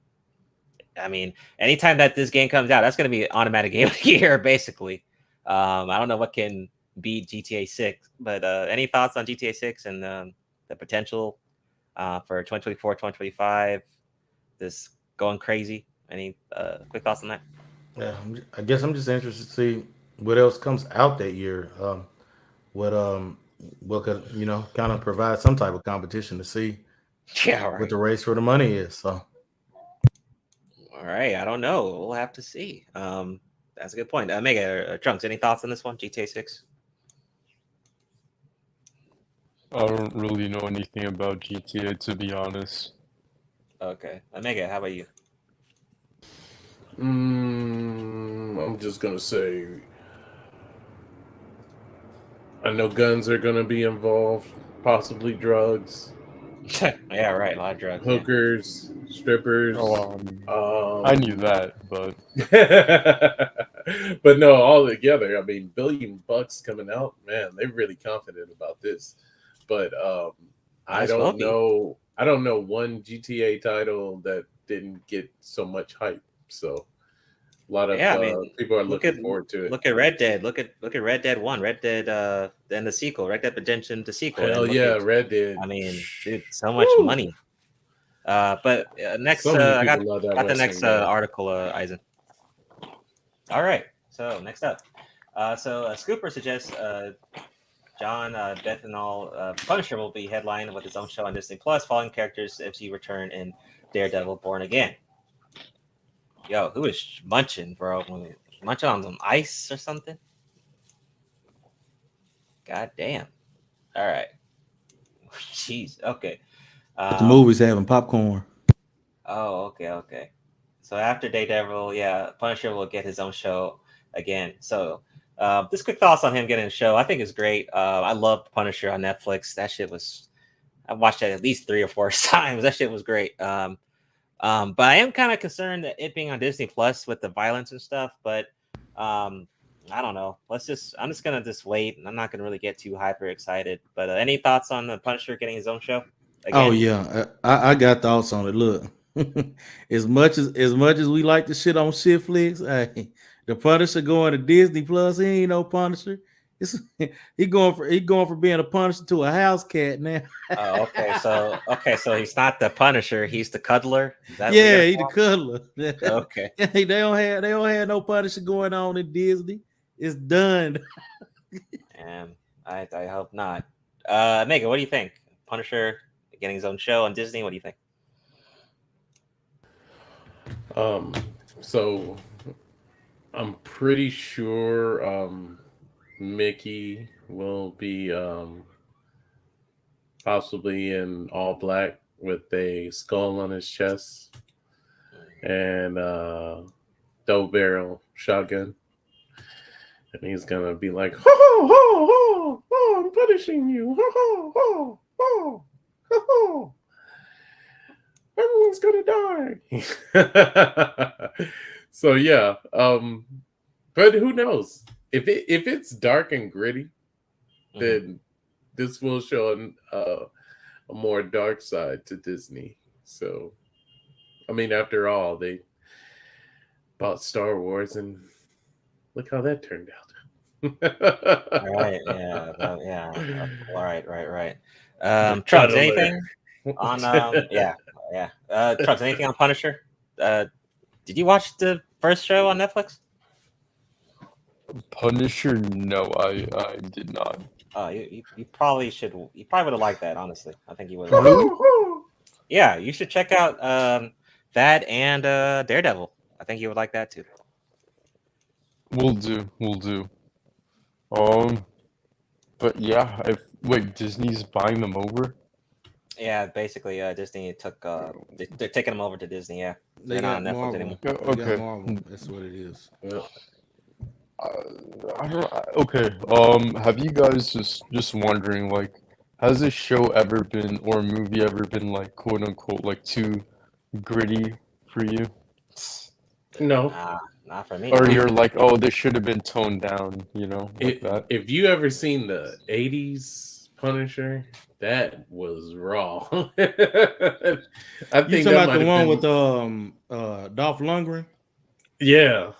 I mean, anytime that this game comes out, that's going to be an automatic game of the year, basically. I don't know what can beat GTA 6, but any thoughts on GTA 6 and the potential for 2024, 2025? This going crazy? Any quick thoughts on that? Yeah, I guess I'm just interested to see what else comes out that year. What could kind of provide some type of competition to see Yeah, right. what the race for the money is. So, all right, I don't know. We'll have to see. That's a good point. Mega Trunks, any thoughts on this one, GTA 6? I don't really know anything about GTA, to be honest. Okay, Mega, how about you? I'm just gonna say, I know guns are gonna be involved, possibly drugs. Yeah, right. A lot of drugs. Hookers, strippers. I knew that, but but no, all together, I mean, $1 billion coming out, man, they're really confident about this. But I don't know one GTA title that didn't get so much hype. So a lot of people are looking forward to it. Look at Red Dead. Look at Red Dead 1. Red Dead then the sequel. Red Dead Redemption the sequel. Hell yeah, Red Dead. I mean, dude, so much money. But next, I got the next article, Eisen. All right. So next up, Scooper suggests John Bethanol Punisher will be headlined with his own show on Disney Plus, following characters MCU return in Daredevil Born Again. Yo, who is munching, bro? Munching on some ice or something? God damn. All right. Jeez. Okay. the movie's having popcorn. Oh, okay. So after Daredevil, Punisher will get his own show again. So this quick thoughts on him getting a show, I think is great. I loved Punisher on Netflix. That shit was, I watched that at least 3 or 4 times. That shit was great. But I am kind of concerned that it being on Disney Plus with the violence and stuff. But I don't know. I'm just gonna wait. I'm not gonna really get too hyper excited. But any thoughts on the Punisher getting his own show? Again? Oh yeah, I got thoughts on it. Look, as much as we like to shit on shit flicks, hey, the Punisher going to Disney Plus, he ain't no Punisher. He going for being a Punisher to a house cat now. Oh, okay, so he's not the Punisher, he's the cuddler. Is that what Yeah, you're he the gonna cuddler. call him? Okay. they don't have no Punisher going on in Disney. It's done. And I hope not. Megan, what do you think? Punisher getting his own show on Disney. What do you think? So I'm pretty sure Mickey will be possibly in all black with a skull on his chest and double barrel shotgun. And he's gonna be like, ho ho ho ho ho, I'm punishing you. Ho ho ho ho ho ho. Everyone's gonna die. So yeah, but who knows? If it's dark and gritty, then this will show a more dark side to Disney. So, I mean, after all, they bought Star Wars, and look how that turned out. Right. Yeah. Yeah. Right. Trucks. Anything on? Yeah. Trucks. Anything on Punisher? Did you watch the first show on Netflix? Punisher? No, I did not. Oh, you probably should. You probably would have liked that. Honestly, I think you would. Really? Yeah, you should check out that and Daredevil. I think you would like that too. We'll do. But yeah, wait, Disney's buying them over? Yeah, basically, Disney took. They're taking them over to Disney. Yeah, They they're not got on Netflix Marvel. anymore. They Okay. got Marvel. That's what it is. I don't. Okay. Have you guys just wondering, like, has this show ever been, or a movie ever been, like, quote unquote, like, too gritty for you? No. Nah, not for me. Or you're like, oh, this should have been toned down, you know, like that. If you ever seen the 80s Punisher, that was raw. I think You talking that about might the have one been, with Dolph Lundgren? yeah.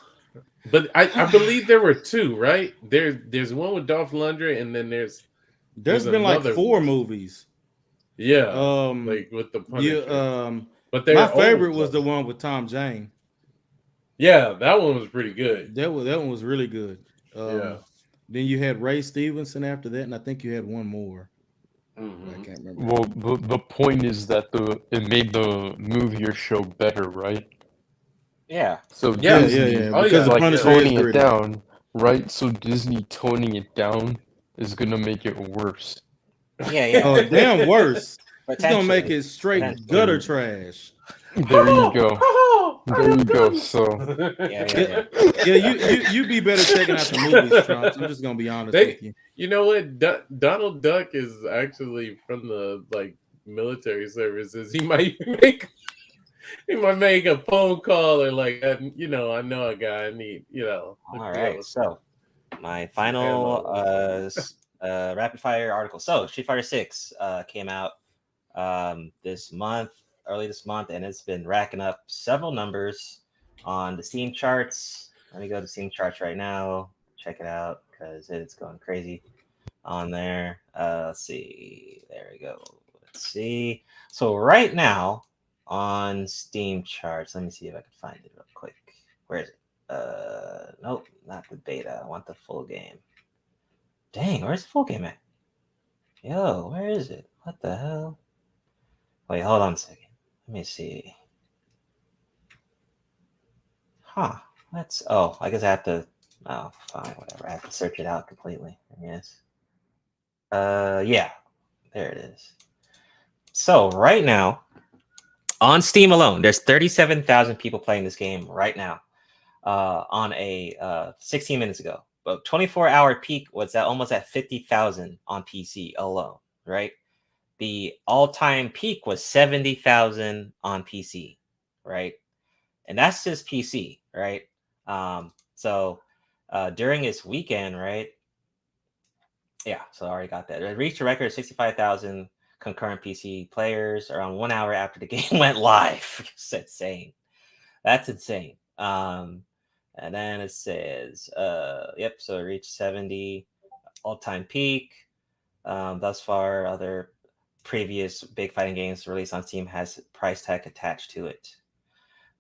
But I believe there were two, right? There's one with Dolph Lundgren, and then there's Been like another 4 one. movies. Yeah, like with the Punisher. But my they're favorite old, was though. the one with Tom Jane. Yeah, that one was pretty good. That one was really good. Yeah. Then you had Ray Stevenson after that, and I think you had one more. Mhm. I can't remember. Well, the point is that it made the movie or show better, right? Yeah. So Yeah. Disney, Oh, Because yeah. the like, Punisher is toning it gritty. down, right? So Disney toning it down is gonna make it worse. Yeah. Oh, damn worse. It's gonna make Potentially. it straight Potentially. gutter trash. There you go. There you go. So Yeah. Yeah, you be better checking out the movies, Trump. I'm just gonna be honest with you. You know what? Donald Duck is actually from the military services. He might make a phone call or like, I know a guy. I need, All right. So my final rapid fire article. So Street Fighter 6 came out early this month, and it's been racking up several numbers on the Steam charts. Let me go to Steam charts right now. Check it out because it's going crazy on there. Let's see. There we go. Let's see. So right now on Steam charts, let me see if I can find it real quick. Where is it? Nope, not the beta. I want the full game. Dang, where's the full game at? Yo, where is it? What the hell? Wait, hold on a second. Let me see. Huh. I guess I have to. Oh, fine, whatever. I have to search it out completely, I guess. Yeah, there it is. So right now, on Steam alone, there's 37,000 people playing this game right now. On a 16 minutes ago, but 24-hour peak was almost at 50,000 on PC alone. Right, the all-time peak was 70,000 on PC. Right, and that's just PC. Right, so during this weekend, right? Yeah, so I already got that. It reached a record of 65,000 concurrent PC players around 1 hour after the game went live. It's insane. That's insane. And then it says, so it reached 70. all-time peak. Thus far, other previous big fighting games released on Steam has price tag attached to it.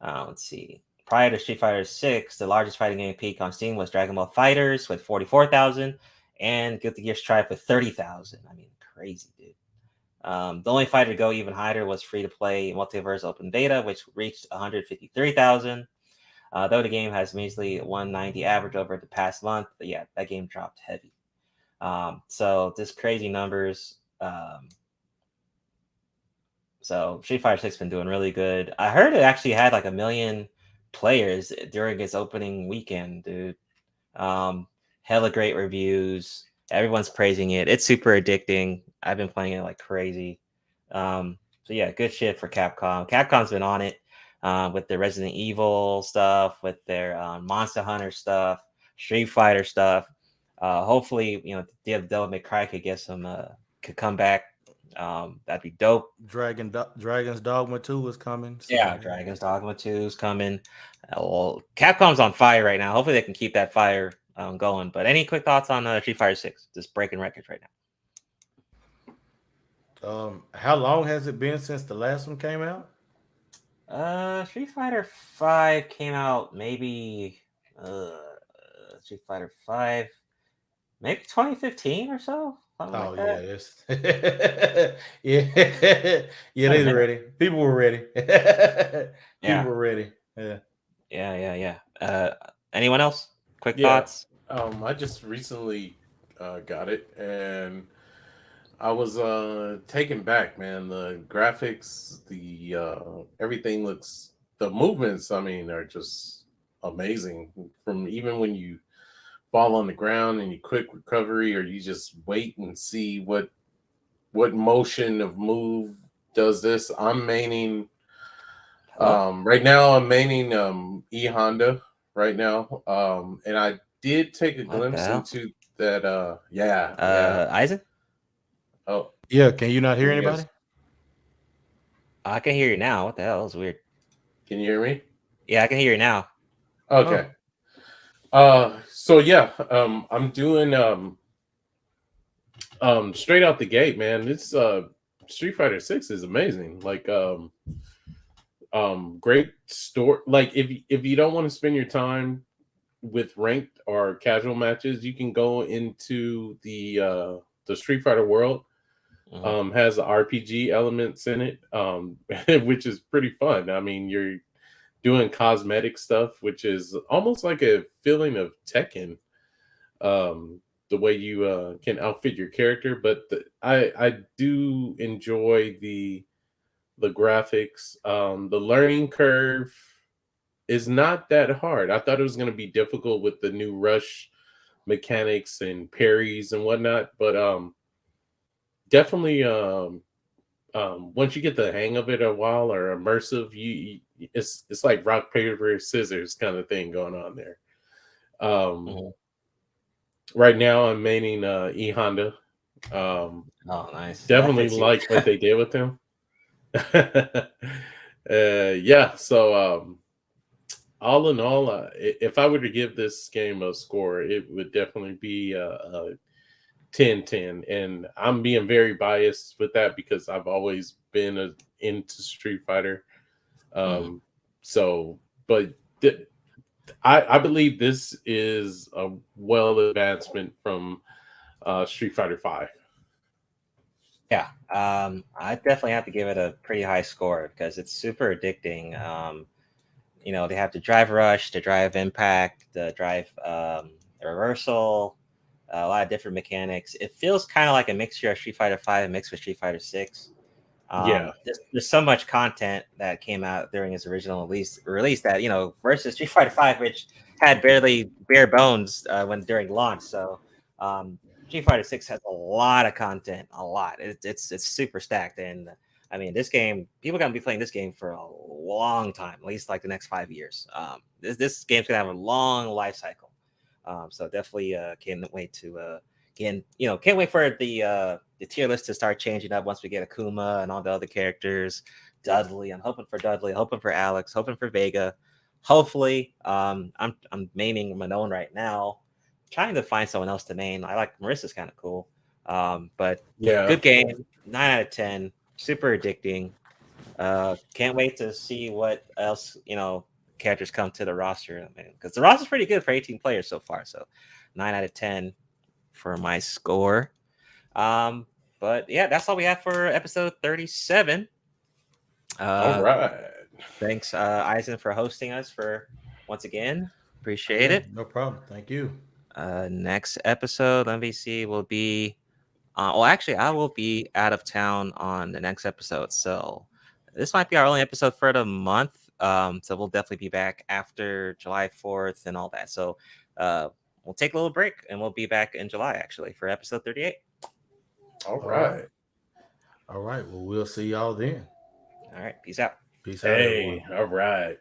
Let's see. Prior to Street Fighter 6, the largest fighting game peak on Steam was Dragon Ball Fighters with 44,000 and Guilty Gear Strive with 30,000. I mean, crazy, dude. The only fighter to go even higher was free-to-play Multiverse Open Beta, which reached 153,000. Though the game has measly 190 average over the past month, but yeah, that game dropped heavy. So just crazy numbers. So Street Fighter 6 been doing really good. I heard it actually had like 1 million players during its opening weekend, dude. Hella great reviews. Everyone's praising it. It's super addicting. I've been playing it like crazy. So yeah, good shit for Capcom. Capcom's been on it with their Resident Evil stuff, with their Monster Hunter stuff, Street Fighter stuff. Hopefully, Devil May Cry could get some could come back. That'd be dope. Dragon's Dogma 2 is coming. So. Yeah, Dragon's Dogma 2 is coming. Well, Capcom's on fire right now. Hopefully they can keep that fire going. But any quick thoughts on Street Fighter 6? Just breaking records right now. How long has it been since the last one came out? Street Fighter 5 came out maybe Street Fighter 5 maybe 2015 or so. Oh yeah, yes. yeah, they were ready. People were ready. People were ready. Yeah. Anyone else? Quick thoughts? I just recently got it, and I was taken back, man. The graphics, the everything looks, the movements, I mean, are just amazing. From even when you fall on the ground and you quick recovery, or you just wait and see what motion of move does this. I'm maining right now. I'm maining E Honda right now. And I did take a glimpse into that. Eisen. Oh yeah. Can you not hear anybody? I can hear you now. What the hell? That was weird. Can you hear me? Yeah, I can hear you now. Okay. So yeah, I'm doing straight out the gate, man. It's Street Fighter 6 is amazing. Like great story. Like if you don't want to spend your time with ranked or casual matches, you can go into the Street Fighter world. Has RPG elements in it, which is pretty fun. I mean, you're doing cosmetic stuff, which is almost like a feeling of Tekken, the way you can outfit your character. But I do enjoy the graphics. The learning curve is not that hard. I thought it was going to be difficult with the new rush mechanics and parries and whatnot, but definitely once you get the hang of it a while, or immersive, it's like rock paper scissors kind of thing going on there. Right now I'm maining E Honda. Oh, nice. Definitely like what they did with him. Yeah, so all in all, if I were to give this game a score, it would definitely be a 10-10, and I'm being very biased with that because I've always been into Street Fighter. So, but I believe this is a well advancement from Street Fighter 5. Yeah, I definitely have to give it a pretty high score because it's super addicting. They have the drive rush, the drive impact, the drive reversal, a lot of different mechanics. It feels kind of like a mixture of Street Fighter 5 mixed with Street Fighter 6. There's so much content that came out during its original release that, versus Street Fighter 5, which had bare bones during launch. So Street Fighter 6 has a lot of content, a lot. It's super stacked. And I mean, this game, people are going to be playing this game for a long time, at least like the next 5 years. This game's going to have a long life cycle. So definitely can't wait to can't wait for the tier list to start changing up once we get Akuma and all the other characters. Dudley, I'm hoping for Dudley, hoping for Alex, hoping for Vega. Hopefully, I'm maining Manon right now. trying to find someone else to main. I like Marissa's kind of cool. But Yeah. good game, 9 out of 10, super addicting. Can't wait to see what else characters come to the roster. Because the roster's pretty good for 18 players so far. So 9 out of 10 for my score. But yeah, that's all we have for episode 37. All right. Thanks, Eisen, for hosting us for once again. Appreciate it. No problem. Thank you. Next episode, let me see, will be actually, I will be out of town on the next episode, so this might be our only episode for the month. So we'll definitely be back after July 4th and all that. So we'll take a little break and we'll be back in July actually for episode 38. All right. All right. Well, we'll see y'all then. All right, peace out. Peace out. Hey, Everyone. all right.